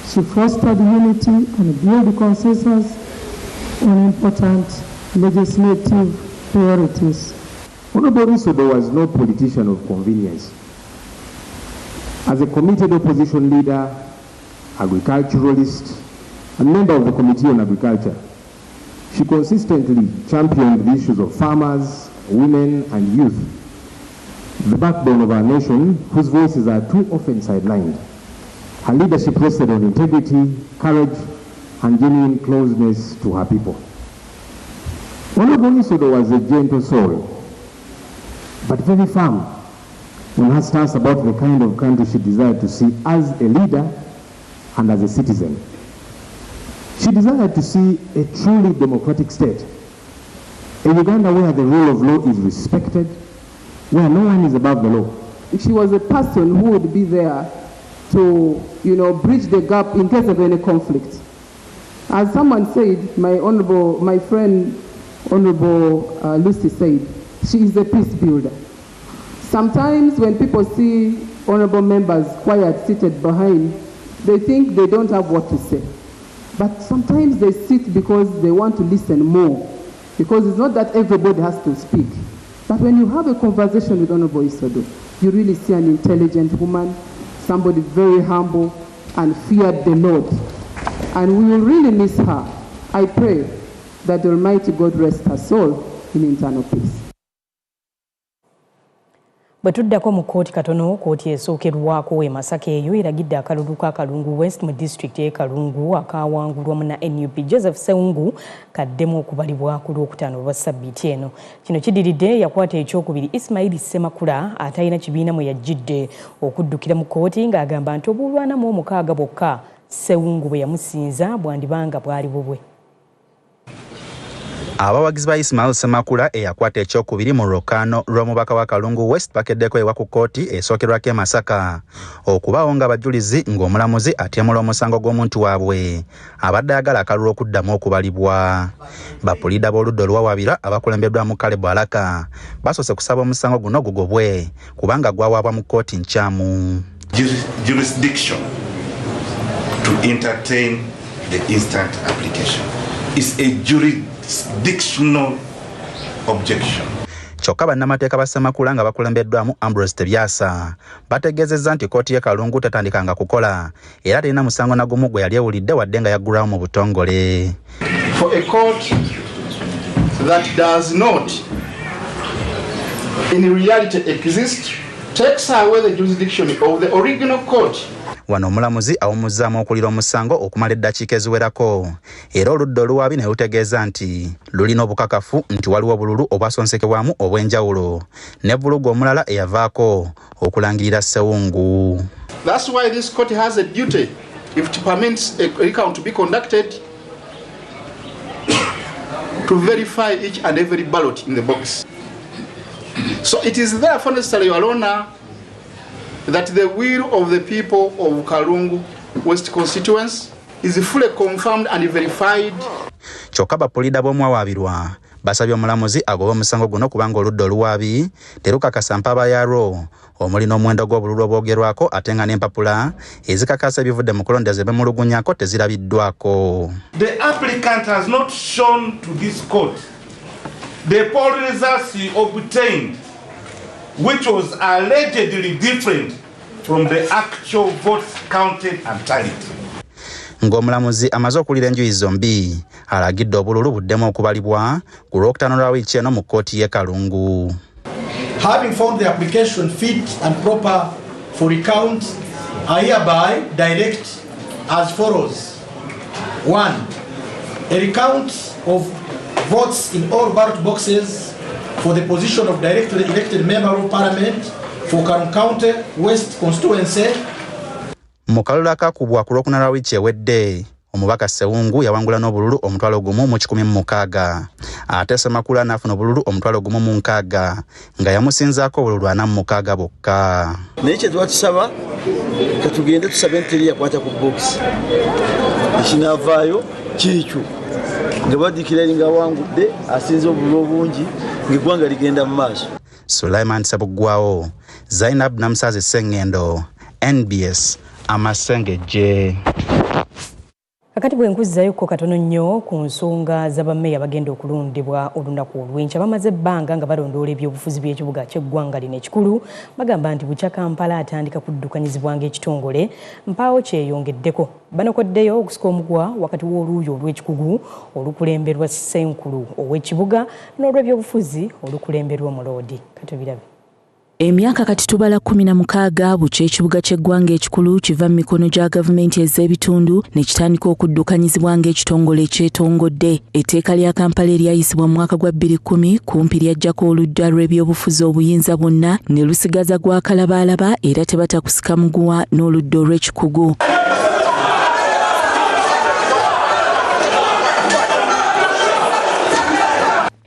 She fostered unity and built consensus on important legislative priorities. Honorable Isodo was no politician of convenience. As a committed opposition leader, agriculturalist, and member of the Committee on Agriculture, she consistently championed the issues of farmers, women, and youth, the backbone of our nation, whose voices are too often sidelined. Her leadership rested on integrity, courage, and genuine closeness to her people. Honorable Isodo was a gentle soul, but very firm on her stance about the kind of country she desired to see as a leader and as a citizen. She desired to see a truly democratic state, a Uganda where the rule of law is respected, where no one is above the law. She was a person who would be there to, bridge the gap in case of any conflict. As someone said, my friend, Honorable Lucy said, she is a peace builder. Sometimes when people see honorable members quiet, seated behind, they think they don't have what to say. But sometimes they sit because they want to listen more, because it's not that everybody has to speak. But when you have a conversation with Honorable Isodo, you really see an intelligent woman, somebody very humble and feared the Lord. And we will really miss her. I pray that the Almighty God rest her soul in eternal peace. Bwe tuddako mu kkooti katono, kkooti esookerwako e Masaka eyo eragidde akalulu ka Kalungu West mu disitulikiti y'e Kalungu akawangulwamu na NUP Joseph Sseungu kaddemu okubalibwa ku Lwokutaano olwa Ssabbiiti eno. Kino kidiridde yakwata ekyokubiri Ismail Ssemakula atalina kibiina mwe yajjidde okuddukira mu kkooti ng'agamba nti obulwanamu 6 bokka Sseungu bwe yamusinza bwandibanga bwali bubwe. Abawagizi ba Ismail Ssemakula eyakwata ekyokubiri mu lwokaano lw'omubaka wa Kalungu West bakeddeko ewa ku kkooti esookerwako e Masaka okubaawo ng'abajulizi ng'omulamuzi atyemula omusango gw'omuntu waabwe abadde ayagala akalulu okuddamu okubalibwa. Bapuliida b'oludda oluwawabira abakulembeddwamu Caleb Alaka basoose kusaba omusango guno gugobwe kubanga gwawaabwa mu kkooti nkyamu. Jurisdiction to entertain the instant application is a jurisdictional objection. Kyokka bannamateeka ba Ssemakula nga bakulembeddwamu Ambrose Tebyasa bategeezezza nti kkooti y'e Kalungu tatandikanga kukola era terina musango na gumu gwe yali ewulidde wadde nga yaggulwawo mu butongole. For a court that does not in reality exist takes away the jurisdiction of the original court. Wano omulamuzi awumuzzaamu okulira omusango okumala eddakiika eziwerako era oludda oluwaabi ne lutegeeza nti lulina obukakafu nti waliwo obululu obwasonsekebwamu obw'enjawulo ne vulugu omulala eyavaako okulangirira Sseungu. That's why this court has a duty, if it permits a recount to be conducted, to verify each and every ballot in the box. So it is therefore necessary, Your Honor, that the will of the people of Kalungu West constituency is fully confirmed and verified. Kyokka bapoliida b'omwawabirwa basabye omulamuzi agoba omusango guno kubanga oludda oluwaabi terukakasa mpaba yalwo omuli n'omuwendo gw'obululu obwogerwako ate nga n'empapula ezikakasa ebivudde mu kulondaza ebimulugunyako tezirabiddwako. The applicant has not shown to this court the poll results he obtained, which was allegedly different from the actual votes counted and tallied. Ng'omulamuzi amaze okulira enjuyi zombi alagidde obululu buddemu okubalibwa ku Lwokutaano lwa wiiki eno mu kkooti y'e Kalungu. Having found the application fit and proper for recount, I hereby direct as follows. 1. A recount of votes in all ballot boxes for the position of directly elected member of parliament for Kalungu County West constituency. Mu kalulu akakubwa ku Lwokuna lwa wiiki ewedde omubaka Sewungu yawangula n'obululu omutwalo gumu mu 1,600 ate Semakula n'afuna obululu omutwalo gumu mu 600 nga yamusinzaako obululu 46 bokka. Naye kye twatusaba katugende tusabe nteri yakwata ku box ekinavaayo kirikyo nga badikirari nga wangudde asinze obululu obungi ng'eggwanga ligenda mu maaso. Sulaiman Sabuggwawo, Zainab Namsazi Sengendo, NBS Amasengejje. Akati bwenkuzzayo ko katono nnyo ku nsonga z'abameeya bagenda okulondebwa olunaku olw'enkya bamaze ebbanga nga balondoola ebyobufuzi by'ekibuga ky'eggwanga lino ekikulu bagamba nti bukya Kampala atandika kuddukanyizibwa ng'ekitongole mpaawo kyeyongeddeko. Banokoddeyo okusika omugwa wakati w'oluuyi olw'ekikugu olukulemberwa Ssenkulu ow'ekibuga n'olw'ebyobufuzi olukulemberwa Omuloodi. Katubirabe. Emyaka kati tubala 16 bukya ekibuga ky'eggwanga ekikulu kiva mu mikono gya gavumenti ez'ebitundu ne kitandika okuddukanyizibwa ng'ekitongole ekyetongodde. Etteeka lya Kampala eryayisibwa mu mwaka gwa 2010 kumpi lyaggyako oludda lw'ebyobufuzi obuyinza bwonna ne lusigaza gwa kalabaalaba era tebatakusika muguwa n'oludda olw'ekikugu.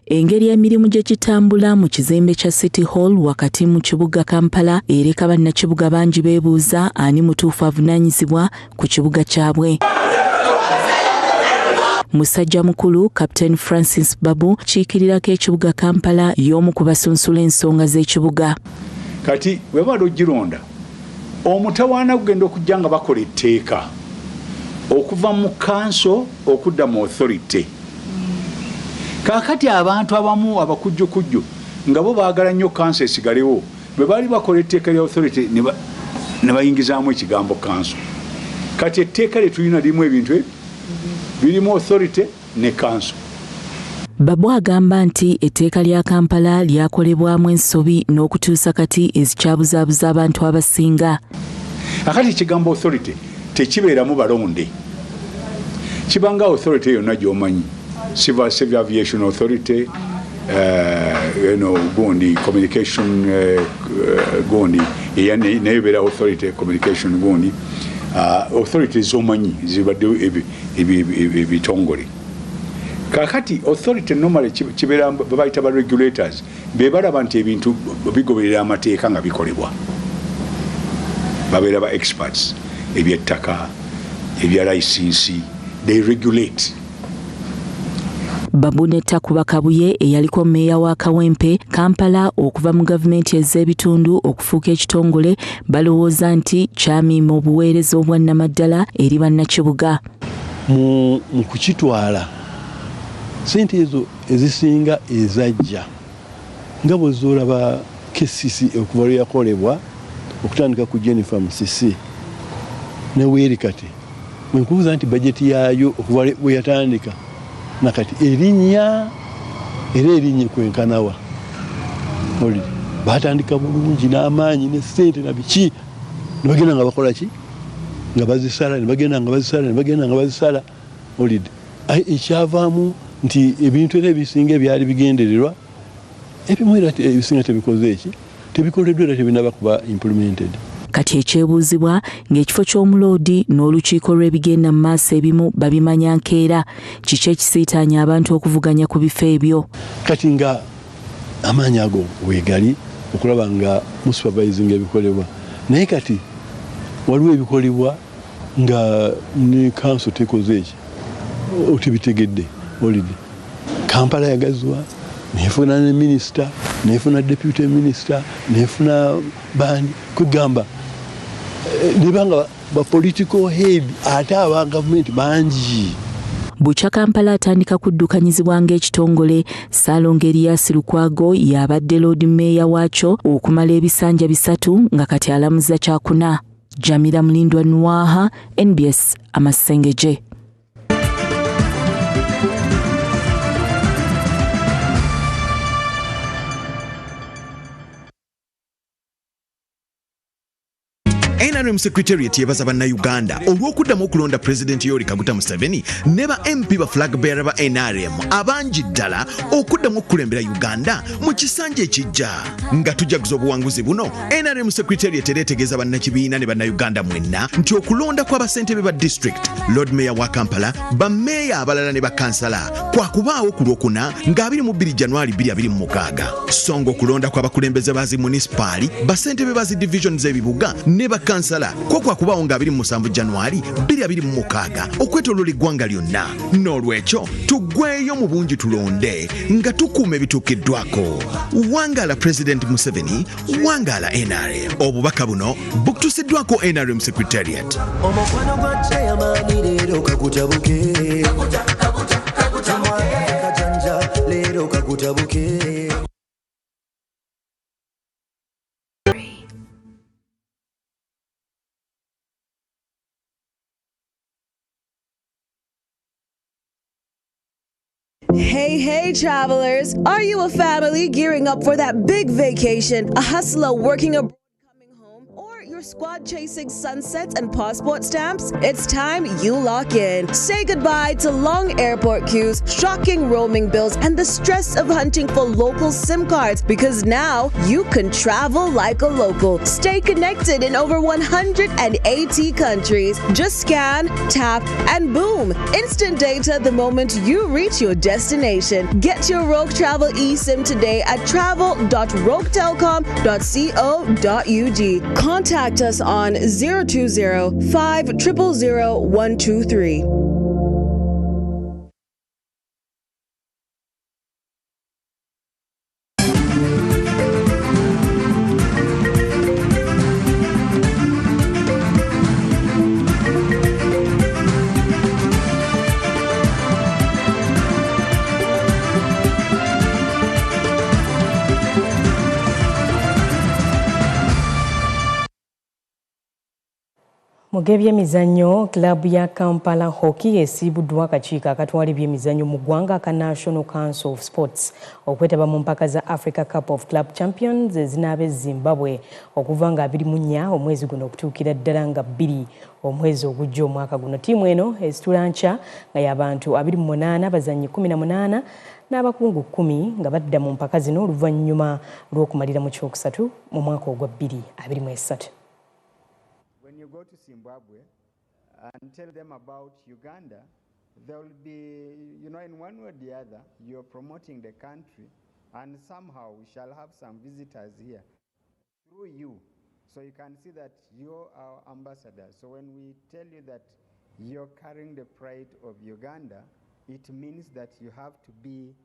Engeri emirimu gye kitambula mu kizimbe kya City Hall wakati mu kibuga Kampala ereka bannakibuga bangi beebuuza ani mutuufu avunaanyizibwa ku kibuga kyabwe. Musajja mukulu Captain Francis Babu kiikirirako ekibuga Kampala y'omu ku basunsula ensonga z'ekibuga. Kati webala ogironda omutawaana kugenda okujja nga bakola etteeka okuva mu kanso okudda mu authority. Kakati abantu abamu abakujjukujju nga bo baagala nnyo kanso esigalewo bwe baali bakola etteeka lya authority ne bayingizaamu ekigambo kanso. Kati etteeka lye tulina limu ebintu birimu authority ne kanso. Babu agamba nti etteeka lya Kampala lyakolebwamu ensobi n'okutuusa kati ezikyabuzaabuza abantu abasinga. Akati ekigambo authority tekibeeramu balonde. Kibanga authority yonna gy'omanyi. Civil Aviation Authority, Gondi Communication Gondi, Naval Authority Communication Gondi, authorities zomanyi zibaddeyo ebitongole. Kakati authority normally kibeera babayita ba regulators be balaba nti ebintu bigoberera amateeka nga bikolebwa. Babeera ba experts ebyettaka ebya license, they regulate. Babu Netakuba Kabuye eyaliko mmeeya wa Kawempe Kampala okuva mu gavumenti ez'ebitundu okufuuka ekitongole balowooza nti kyamiima obuweereza obwannamaddala eri bannakibuga. Mu kukitwala ssente ezo ezisinga ezajja nga bw'ozolaba KCC okuva lwe yakolebwa okutandika ku Jennifer Musisi ne Weeri kati mwenkubuuza nti bajeti yaayo okuva bwe yatandika nakati erinnya kwenkanawa oli batandika bulungi n'amaanyi ne ssente na biki ne bagenda nga bakola ki nga bazisala ne bagenda nga bazisala oli ekyavaamu nti ebintu era ebisinga ebyali bigendererwa ebimu era ebisinga tebikoze eki tebikoleddwa era tebinaba kuba implemented. Kati ekyebuuzibwa ng'ekifo ky'Omuloodi n'olukiiko lw'ebigenda mu maaso ebimu babimanya nkeera kiki ekisiitaanya abantu okuvuganya ku bifo ebyo. Kati nga amaanyi ago weegali okulaba nga mu supervising ebikolebwa naye kati waliwo ebikolebwa nga ne kanso tekoze eki otibitegedde olidde Kampala yagazwa nefuna ne minisita nefuna deputy minister nefuna bani kugamba nebanga ba political head ate aba government bangi. Bukya Kampala atandika kuddukanyizibwa ng'ekitongole, Ssaalongo Erias Lukwago y'abadde Lord Mayor waakyo okumala ebisanja 3 nga kati alamuza kyakuna. Jamila Mulindwa Nwaha, NBS Amasengejje. NRM Secretariat yebaza bannayuganda olw'okuddamu okulonda President Yoweri Kaguta Museveni ne ba MP ba flag bearer ba NRM abangi ddala okuddamu okulembera Uganda mu kisanja ekijja. Nga tujaguza obuwanguzi buno, NRM Secretariat ereetegeeza bannakibiina ne bannayuganda mwenna nti okulonda kw'abasentebe ba district, Lord Mayor wa Kampala, bammeeya abalala ne bakansala kwakubaawo ku Lwokuna nga 22 January 2026. So ng'okulonda kw'abakulembeze bazi munisipaali, basentebe bazi division z'ebibuga ne kansala kwa kubaawo nga 27 January 2026 okwetoloola eggwanga lyonna. N'olwekyo tuggweeyo mu bungi tulonde nga tukuuma ebituukiddwako. Wangaala President Museveni, wangaala NRM. Obubaka buno bukutusiddwako NRM Secretariat. Omukwano gwa chairman leero kakutabuke kajanja leero kakutabuke. Hey travelers, are you a family gearing up for that big vacation, a hustler working abroad coming home, or your squad chasing sunsets and passport stamps? It's time you lock in. Say goodbye to long airport queues, shocking roaming bills, and the stress of hunting for local SIM cards, because now you can travel like a local. Stay connected in over 180 countries. Just scan, tap, and boom! Instant data the moment you reach your destination. Get your Rogue Travel eSIM today at travel.roguetelecom.co.ug. Contact us on 020 500 123. Mu by'emizannyo, klabu ya Kampala Hockey esiibuddwa akakiiko akatwala ebyemizannyo mu ggwanga aka National Council of Sports okwetaba mu mpaka za Africa Cup of Club Champions ezinaaba Zimbabwe okuva nga 24 omwezi guno okutuukira ddala nga 2 omwezi ogujja omwaka guno. Ttiimu eno esitula nkya nga y'abantu 28 bazannyi 18 n'abakungu 10 nga badda mu mpaka zino oluvannyuma lw'okumalira mu kyokusatu mu mwaka ogwa 2023. Go to Zimbabwe and tell them about Uganda, there will be, in one way or the other, you're promoting the country, and somehow we shall have some visitors here through you. So you can see that you're our ambassador. So when we tell you that you're carrying the pride of Uganda, it means that you have to be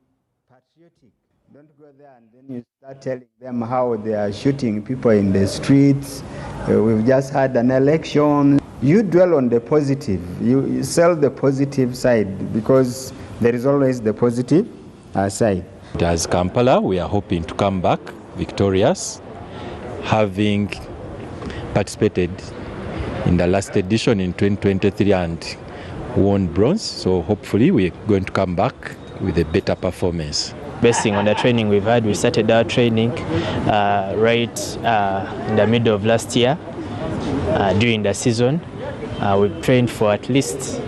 patriotic. Don't go there and then you start telling them how they are shooting people in the streets. We've just had an election. You dwell on the positive. You sell the positive side because there is always the positive side. As Kampala, we are hoping to come back victorious, having participated in the last edition in 2023 and won bronze. So hopefully we're going to come back with a better performance. Basing on the training we've had, we started our training right in the middle of last year during the season. We've trained for at least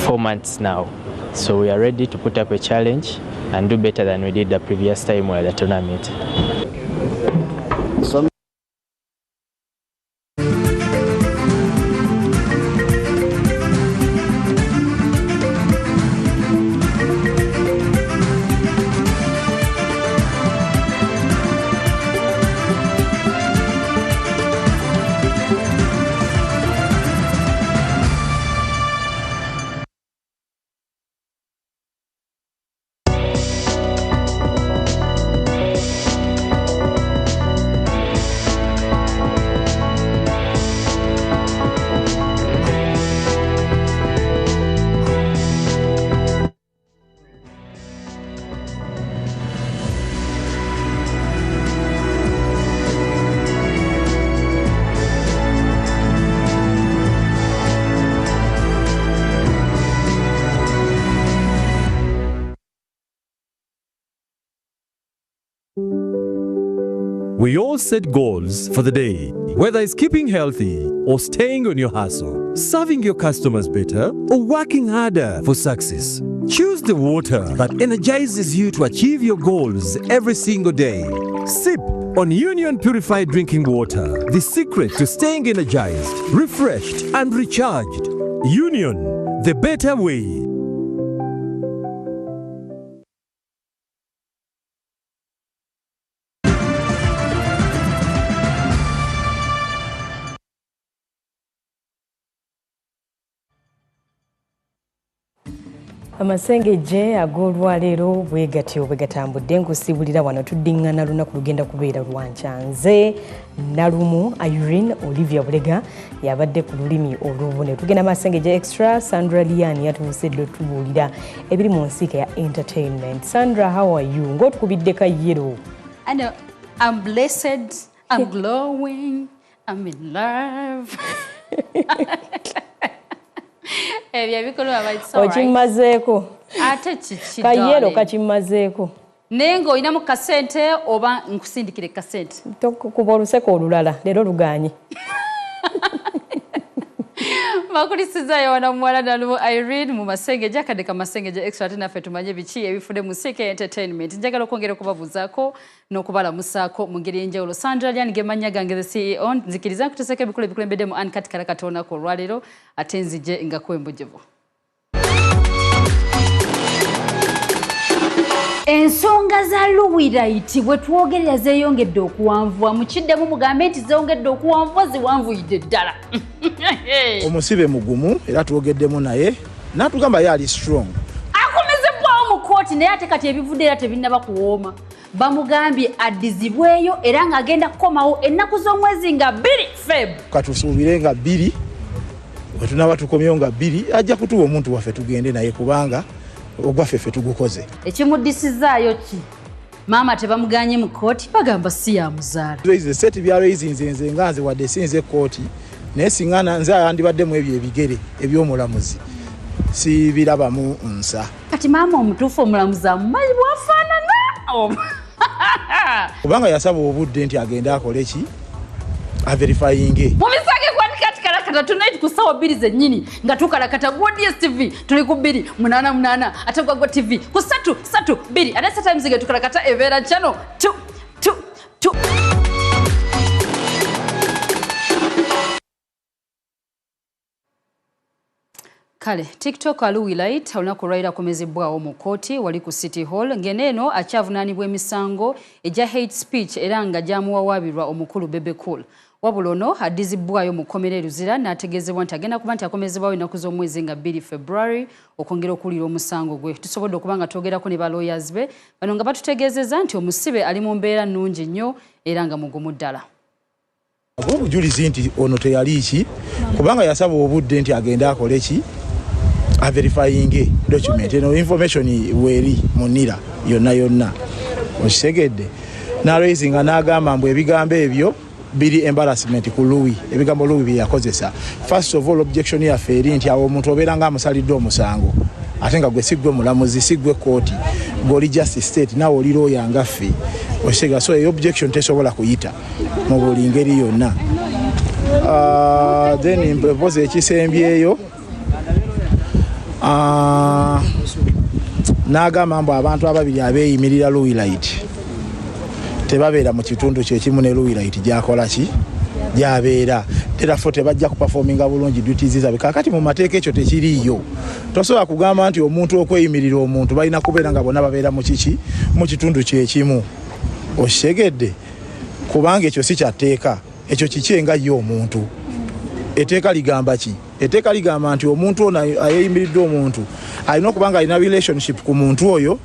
4 months now. So we are ready to put up a challenge and do better than we did the previous time we were at the tournament. We all set goals for the day, whether it's keeping healthy or staying on your hustle, serving your customers better or working harder for success. Choose the water that energizes you to achieve your goals every single day. Sip on Union Purified Drinking Water, the secret to staying energized, refreshed and recharged. Union, the better way. Amasengejje ag'olwaleero bwe gatyo bwe gatambudde nkusibulira wano tuddingana lunaku lugenda kubeera lwancanze Nalumu Irene Olivia Bulega yabadde ku lulimi olw'obubone. Tugenda Amasengejje Extra, Sandra Liani yatubuusidde tubuulira ebiri mu nsiika ya entertainment. Sandra, how are you? Ng'otukubidde ka yero. I know, I'm blessed, I'm glowing, I'm in love. Okimazeeko ate kiki kayero kakimazeeko nengo ina mu kasente oba nkusindikire kasente kuba oluseko olulala leero luganye makulisizayo wana muwala Nalumu Irene mu Masengejje akadeka Masengejje Extra ate naffe tumanye biki ebifudde mu nsiika entertainment. Njagala okwongera okubabuuzaako n'okubalamusaako mu ngeri enjawulo. Sandra Liani gemanya gange the CEO nzikiriza nkuteeseko ebikulu ebikulembedde mu Ankati Kalakata olunaku olwaleero ate nzije nga kwembujevu. Ensonga za Luwirayiti bwe twogerera zeeyongedde okuwanvuwa mukiddemu mugambe nti zeeyongedde okuwanvuwa ziwanvuyidde ddala. Omusibe mugumu era twogeddemu naye n'atugamba yali strong. Akomezebwawo mu kooti naye ate kati ebivudde era tebinnaba kuwooma. Bamugambye addizibweyo era ng'agenda kukomawo ennaku z'omwezi nga 2 Feb. Katusuubire nga 2 bwe tunaba tukomyewo nga 2 ajja kutuwa omuntu waffe tugende naye kubanga ogwaffe ffe tugukoze. Ekimuddisizaayo ki? Maama tebamuganye mu kooti bagamba si ya muzaala. Seti bya raisins nze nga nze wadde sinze kooti naye singana nze yandibaddemu ebyo ebigere eby'omulamuzi si birabamu nsa. Kati maama omutuufu omulamuzi amumanyi bwafaanana kubanga yasaba obudde nti agende akole ki averifyinge tonight ku sawa 2 zennyini nga tukalakata gwa DSTV tuli ku 288 ate gwa TV ku 332 ate sometimes ge tukalakata Evera channel 2. Kale TikTok aluwilait olunaku olwaliro akomezebwawo mu kooti wali ku City Hall ng'eno akyavunaanibwa emisango egya hate speech era nga gyamuwawaabirwa omukulu Bebe Cool. Wabula ono addizibwayo mu kkomera e Luzira n'ategeezebwa nti agenda kuba nti akomezebwayo ennaku z'omwezi nga 2 February okwongera okuwulira omusango gwe. Tusobodde okuba nga twogerako ne ba lawyers be bano nga batutegeezezza nti omusibe ali mu mbeera nnungi nnyo era nga mugumu ddala. Obujulizi nti ono teyali ki kubanga yasaba obudde nti agende akole ki averifyinge document eno information weeri munira yonna okitegedde n'araising n'agamba mbu ebigambo ebyo biri embarrassment ku Louis ebigambo Louis bye yakozesa. First of all objection yaffe eri nti awo omuntu obeera nga amusalidde omusango ate nga gwe siggwe mulamuzi siggwe kooti goli justice state nawe oli lawyer nga ffe okitegedde so eyo objection tesobola kuyita mu buli ngeri yonna. Then mpoze ekisembyeyo n'agamba mbu abantu ababiri abeeyimirira Luwirayiti tebabeera mu kitundu kyekimu ne Luwirayiti gyakola ki gyabeera terafo tebajja kuperforminga bulungi duties zaabwe. Kakati mu mateeka ekyo tekiriiyo. Tosobola kugamba nti omuntu okweyimirira omuntu balina kubeera nga bonna babeera mu kiki mu kitundu kyekimu okitegedde kubanga ekyo si kyatteeka ekyo kikyenga ye omuntu. Etteeka ligamba ki? Etteeka ligamba nti omuntu ono ayeyimiridde omuntu alina okuba nga alina relationship ku muntu oyo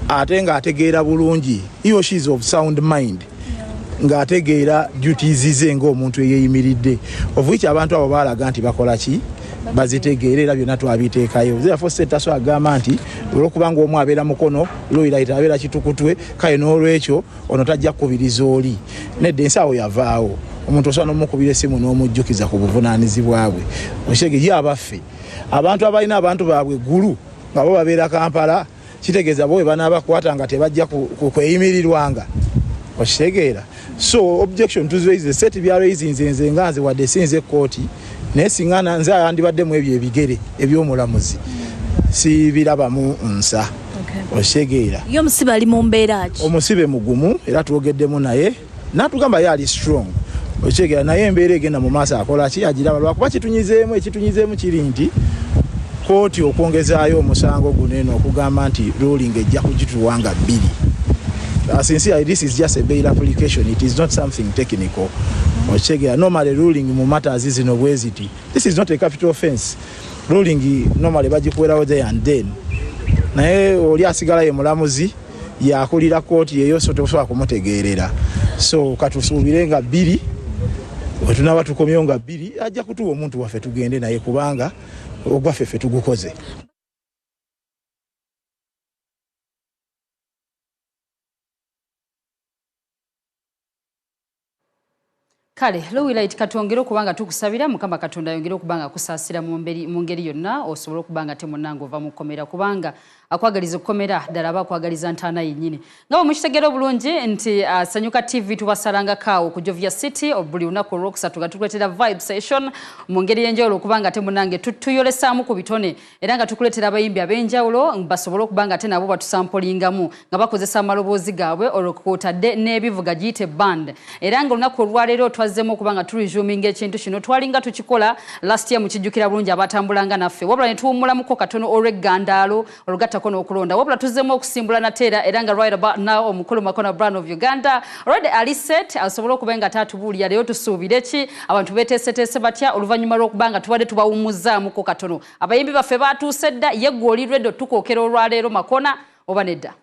ate nga ategeera bulungi he or she is of sound mind nga ategeera duties ze ng'omuntu eyeyimiridde of which abantu abo baalaga nti bakola ki bazitegeera era byonna twabiteekayo. Therefore Setaso agamba nti olwokubanga omu abeera mukono Luwirayiti abeera kitukutwe kale n'olwekyo ono tajja kukubiriza oli nedda ensaawo yavaawo omuntu osobola n'omukubira essimu n'omujjukiza ku buvunaanyizibwa bwe. Okitegedde ye abaffe abantu abalina abantu baabwe eggulu nga bo babeera Kampala kitegeeza bo bwe banaabakwata nga tebajja kweyimirirwanga okitegeera. So objection tuziweize set bya raising nze nganze wadde sinze kooti naye singa nze yandibaddemu ebyo ebigere eby'omulamuzi si birabamu nsa. Okitegeera. Yo omusibe ali mu mbeera ki? Omusibe mugumu era twogeddemu naye natugamba yali strong. Okitegeera naye embeera egenda mu maaso akola ki agiraba lwakuba ekitunyizeemu kiri nti kooti okwongezaayo omusango guno eno okugamba nti ruling ejja kugituwanga 2. Sincerely, this is just a bail application. It is not something technical. Okitegeera normally ruling mu matters zino bweziti. This is not a capital offense. Ruling normally bagikuwerawo there and then. Naye oli asigala ye mulamuzi yakulira kooti yeyo so tosobola kumutegeerera. So katusuubire nga 2 wetunaba tukomyewo nga 2 ajja kutuwa omuntu waffe tugende naye kubanga ogwaffe ffe tugukoze. Kale Lowilight katwongere okubanga tukusabira Mukama Katonda yongere okubanga kusaasira mu ngeri yonna osobola okubanga temunango ova mu kkomera kubanga akwagaliza okukomera ddala akwagaliza ntaana yennyini. Nga mukitegera obulungi nti Sanyuka TV tubasalanga kaawo ku Jovia City buli lunaku olwokusatu nga tukuleetera vibe session mu ngeri y'enjawulo okubanga temunange tuyolesaamu ku bitone era nga tukuleetera abayimbi ab'enjawulo basobole okubanga ate nabo batusampolingamu nga bakozesa amaloboozi gaabwe olwokwotadde n'ebivuga giyite band era nga olunaku olwaleero twazzemu okubanga turesuminga ekintu kino twalinga tukikola last year mukijjukira bulungi abatambulanga naffe wabula ne tuwummulamuko katono olw'eggandaalo olugatta kono okulonda wabula tuzzemu okusimbula nateera era nga right about now omukulu Makona Brown of Uganda already ali set asobola okubenga tatubuulira leero tusuubire ki abantu beeteeseteese batya oluvannyuma lw'okubanga tubadde tubawummuzaamuko katono abayimbi baffe baatuuse dda ye ggwe oli lwedde tukookera olwaleero Makona oba nedda.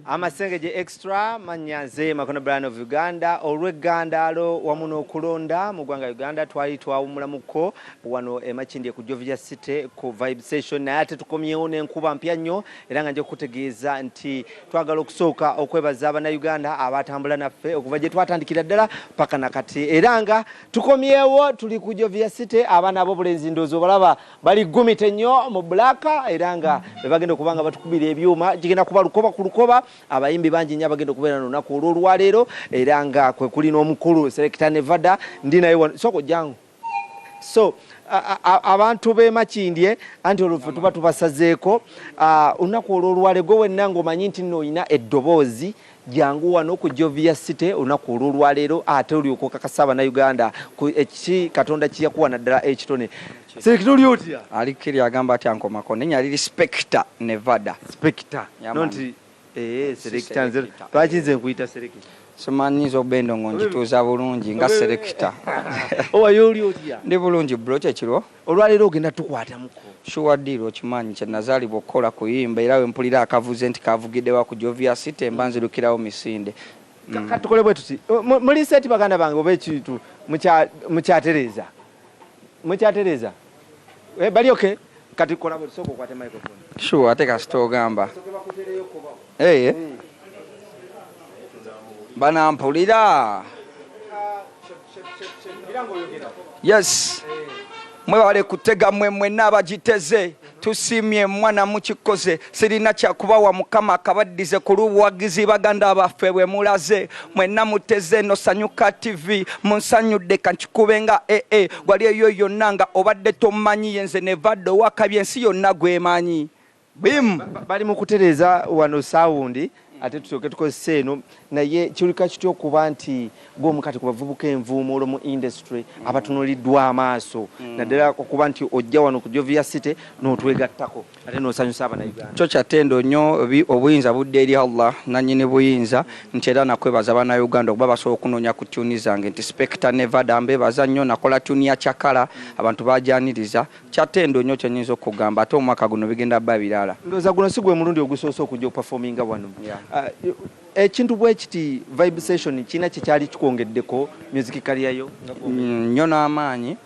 Amasengejje extra manyanze Makona Brown of Uganda olw'eggandaalo wamu n'okulonda mu ggwanga Uganda twali twawummulamuko wano emakindye ku Jovia City ku vibe session naye ate tukomyewo n'enkuba mpya nnyo era nga nja kukutegeeza nti twagala okusooka okwebaza Abannayuganda abatambula naffe okuva gye twatandikira ddala paka nakati era nga tukomyewo tuli ku Jovia City abaana ab'obulenzi ndowooza obalaba bali gumite nnyo mu bulaka era nga bebagenda okubanga batukubira ebyuma kigenda kuba lukoba ku lukoba abayimbi bangi nnyo abagenda okubeera n'olunaku olw'olwaleero era nga kwe kuli n'omukulu Selector Nevada ndi naye soko jangu so abantu b'emakindye anti olwo tuba tubasazeeko olunaku olw'olwaleero gwe wenna ng'omanyi nti nno olina eddoboozi jangu wano ku Jovia City olunaku olw'olwaleero ate olyoka okakasa Abannayuganda eki Katonda kiyakuwa naddala ekitone. Selector oli otya? Alikiri agamba ati Uncle Makona nyali Respector Nevada. Spector. Nonti Selector nze lwaki nze nkuyita Selector? Simanyiza obendo ngonjituuza bulungi nga Selector. Owayo oli otya? Ndi bulungi bro kyekiro. Olwaleero ogenda tukwatamuko. Sure deal okimanyi kye nazaalibwa okukola kuyimba era we mpulira akavuze nti kavugiddewa ku Jovia City mbanzirukirawo misinde. Katukole bwe tuti muli seti baganda bange oba ekintu mukyatereza. Mukyatereza. Bali okay? Kati kola bwe soko kwate microphone. Sure ate kasito ogamba. Banampulira. Yes. Mwewale kutega mwemwe n'abagiteze tusimye mwana mukikoze sirina kyakubawa Mukama akabaddize ku lubuwagizi baganda baffe bwe mulaze mwenna muteze no Sanyuka TV munsanyudde kankikubenga wali eyo yonna nga obadde tomanyi yenze Nevada wakabye ensi yonna gwemanyi bim bali mu kutereza wano sound ate tusoke tukozesa eno naye kirika kityo okuba nti gw'omukati ku bavubuka envuumuulo mu industry abatunuliddwa amaaso naddala okuba nti ojja wano ku Jovia City n'otwegattako ate n'osanyusa Abannayuganda. Kyo kyatendo nnyo obuyinza budde eri Allah nannyini buyinza nti era nakwebaza Abannayuganda okuba basobola okunoonya ku tuni zange nti Spector Nevada mbebaza nnyo nakola tuni ya Kyakala abantu bajaniriza kyatendo nnyo kyenyinza okugamba ate omwaka guno bigenda bba birala. Ndowooza guno si gwe mulundi ogusoose okujja okuperforminga wano. Ekintu bwe kiti vibe session kina kyali kikwongeddeko music career yo nnyo n'amaanyi.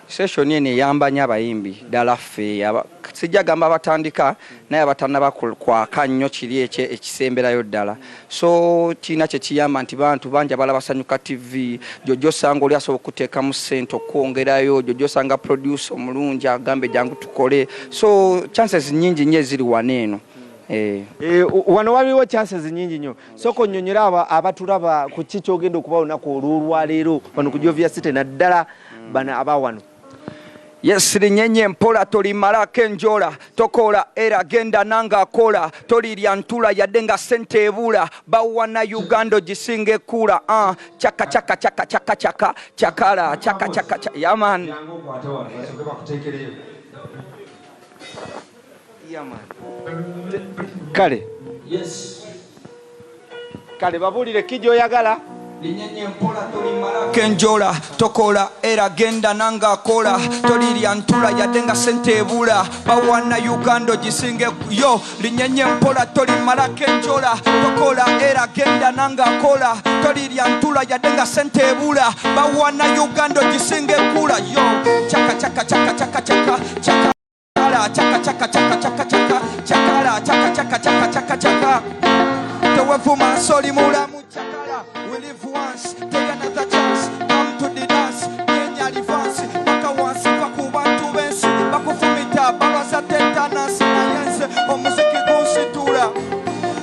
Session eno eyambanya abayimbi ddala ffe sijja gamba batandika naye abatannaba kwaka nnyo kiri ekisemberayo ddala so kiina kye kiyamba nti bantu bangi abalaba Sanyuka TV jojjo osanga oli asobola okuteekamu ssente okwongerayo jojjo osanga producer omulungi agambe jangu tukole so chances nnyingi nnyo eziri wano eno wano waliwo chances nyingi nnyo soko nnyonnyola abatulaba ku kiki ogenda okuba olunaku olwolwaleero wano ku Jovia City naddala bana abawano. Yes, linyenye mpola tolimalako enjola tokola era genda nanga akola tolirya ntula yadenga sente ebula bawana Uganda gisinge kula chaka chaka chaka chaka chaka chakala chaka chaka yaman kale kale babulire kijo yagala linyenye mpola tolimalako enjola tokola era genda nanga akola tolirya ntula yadenga sente ebula bawana Uganda gisinge yo linyenye mpola tolimalako enjola tokola era genda nanga akola tolirya ntula yadenga sente ebula bawana Uganda gisinge kula yo chaka chaka chaka chaka chaka chaka chaka chaka chaka chaka chaka chakala chaka chaka chaka chaka chaka towefuma soli mulamu chakala we live once take another chance come to the dance nyenya advance baka wansi bakubantu bensi bakufumita balwaza tetanasi na yense omuziki gunsitula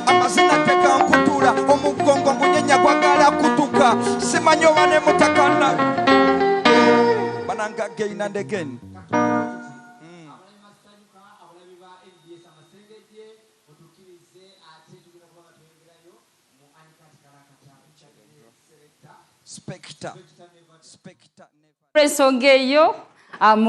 amazina teka nkutula omugongo ngunyenya gwagala kutuka simanyo bane mutakana bananga again and again. ensonga eyo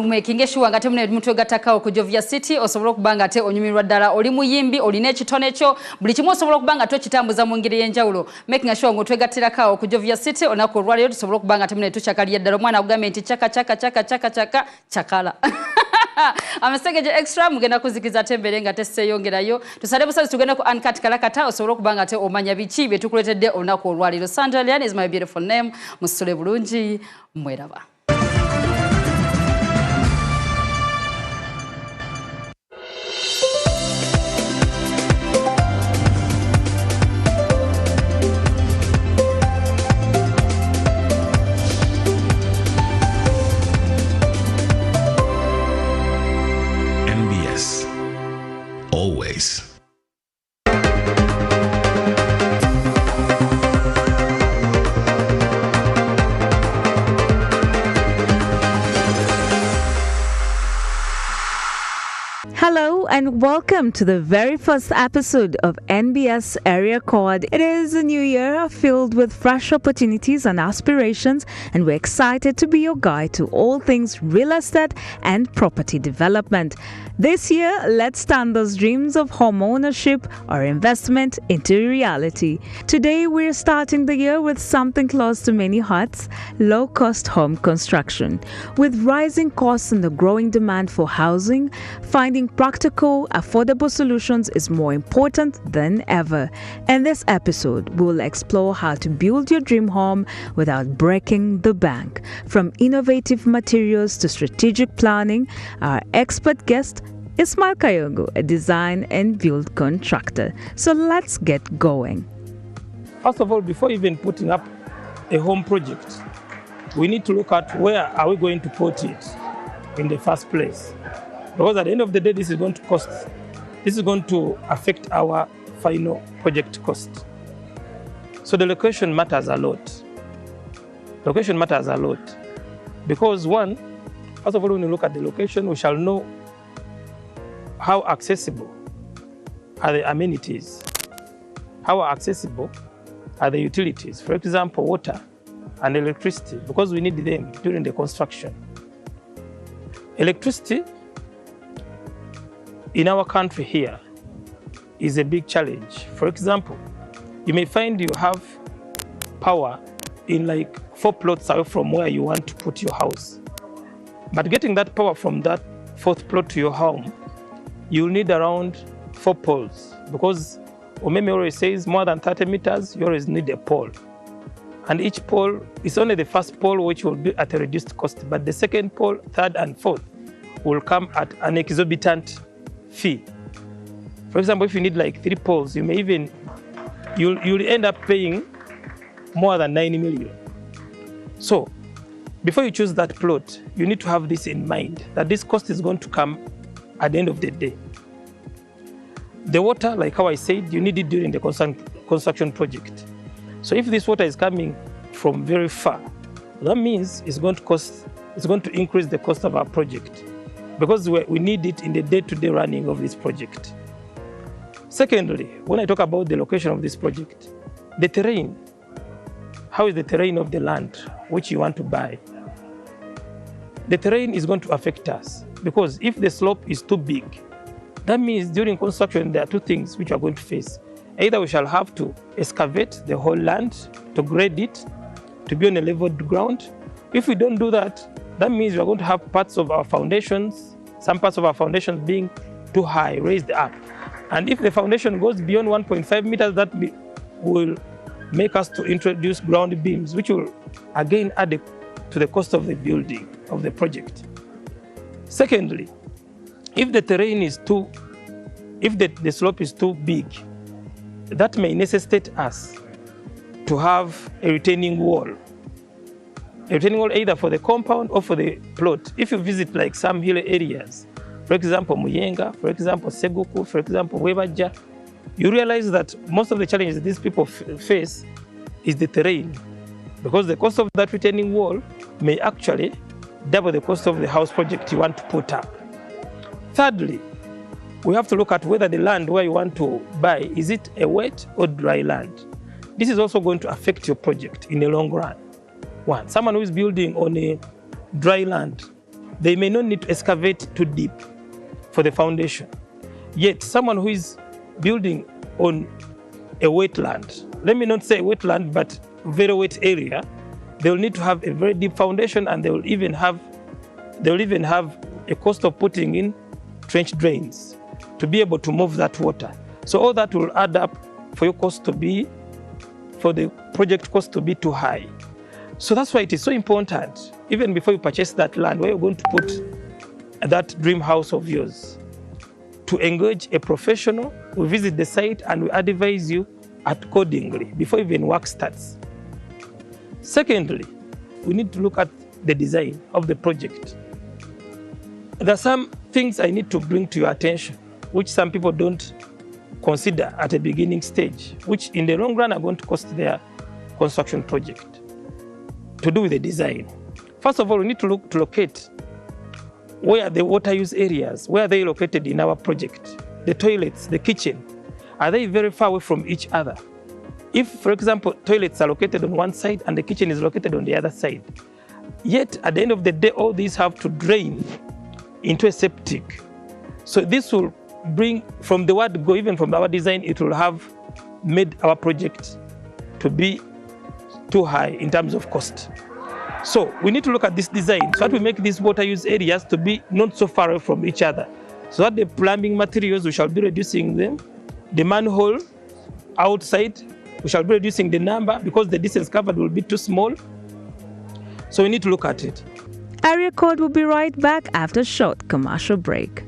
making sure nga temune mutwe gatakao ku Jovia City osobola okubanga ate onyumirwa ddala oli muyimbi olina ekitone kyo buli kimu osobola okubanga tokitambuza mu ngeri y'enjawulo making sure nga otwegattirakao ku Jovia City onako olwaleero tusobola okubanga temune tukyakaliya ddala omwana agugambye nti chaka chaka chaka chaka chaka chakala Amasengejje extra mugenda kuzikiza tembere nga teseyongerayo tusale busazi tugenda ku uncut kalakata osobola okubanga ate omanya biki bye tukuletedde onako olwaleero. Sandra Lian is my beautiful name. Musule bulungi mweraba. NBS. Always. Hello and welcome to the very first episode of NBS Area Code. It is a new year filled with fresh opportunities and aspirations, and we're excited to be your guide to all things real estate and property development. This year, let's turn those dreams of home ownership or investment into reality. Today, we're starting the year with something close to many hearts: low-cost home construction. With rising costs and the growing demand for housing, finding practical, affordable solutions is more important than ever. In this episode, we'll explore how to build your dream home without breaking the bank. From innovative materials to strategic planning, our expert guest Ismail Kayongo, a design and build contractor. So let's get going. First of all, before even putting up a home project, we need to look at where are we going to put it in the first place. Because at the end of the day, this is going to cost. This is going to affect our final project cost. So the location matters a lot. Location matters a lot. Because one, first of all, when you look at the location, we shall know how accessible are the amenities, how accessible are the utilities. For example, water and electricity, because we need them during the construction. Electricity in our country here is a big challenge. For example, you may find you have power in like 4 plots away from where you want to put your house. But getting that power from that 4th plot to your home, you'll need around 4 poles, because Omeme always says more than 30 meters, you always need a pole. And each pole is only the first pole which will be at a reduced cost, but the second pole, third and fourth will come at an exorbitant fee. For example, if you need like 3 poles, you may even, you'll end up paying more than 9 million. So before you choose that plot, you need to have this in mind, that this cost is going to come at the end of the day. The water, like how I said, you need it during the construction project. So if this water is coming from very far, that means it's going to increase the cost of our project because we need it in the day-to-day running of this project. Secondly, when I talk about the location of this project, the terrain, how is the terrain of the land which you want to buy? The terrain is going to affect us because if the slope is too big, that means during construction there are two things which we are going to face. Either we shall have to excavate the whole land to grade it, to be on a leveled ground. If we don't do that, that means we are going to have parts of our foundations, some parts of our foundations being too high, raised up. And if the foundation goes beyond 1.5 meters, that will make us to introduce ground beams, which will again add to the cost of the building, of the project. Secondly, if the terrain is if the slope is too big, that may necessitate us to have a retaining wall. A retaining wall either for the compound or for the plot. If you visit like some hill areas, for example, Muyenga, for example, Seguku, for example, Webaja, you realize that most of the challenges these people face is the terrain, because the cost of that retaining wall may actually double the cost of the house project you want to put up. Thirdly, we have to look at whether the land where you want to buy, is it a wet or dry land? This is also going to affect your project in the long run. One, someone who is building on a dry land, they may not need to excavate too deep for the foundation. Yet, someone who is building on a wetland, let me not say wetland, but very wet area, they will need to have a very deep foundation, and they will even have a cost of putting in trench drains to be able to move that water. So all that will add up for your cost to be, for the project cost to be too high. So that's why it is so important, even before you purchase that land where you're going to put that dream house of yours, to engage a professional who visit the site and will advise you accordingly before even work starts. Secondly, we need to look at the design of the project. There are some things I need to bring to your attention, which some people don't consider at a beginning stage, which in the long run are going to cost their construction project, to do with the design. First of all, we need to look to locate where the water use areas, where are they located in our project? The toilets, the kitchen, are they very far away from each other? If, for example, toilets are located on one side and the kitchen is located on the other side, yet at the end of the day, all these have to drain into a septic. So this will bring, from the word go, even from our design, it will have made our project to be too high in terms of cost. So we need to look at this design so that we make these water use areas to be not so far away from each other, so that the plumbing materials, we shall be reducing them. The manhole outside, we shall be reducing the number because the distance covered will be too small. So we need to look at it. Area Code will be right back after a short commercial break.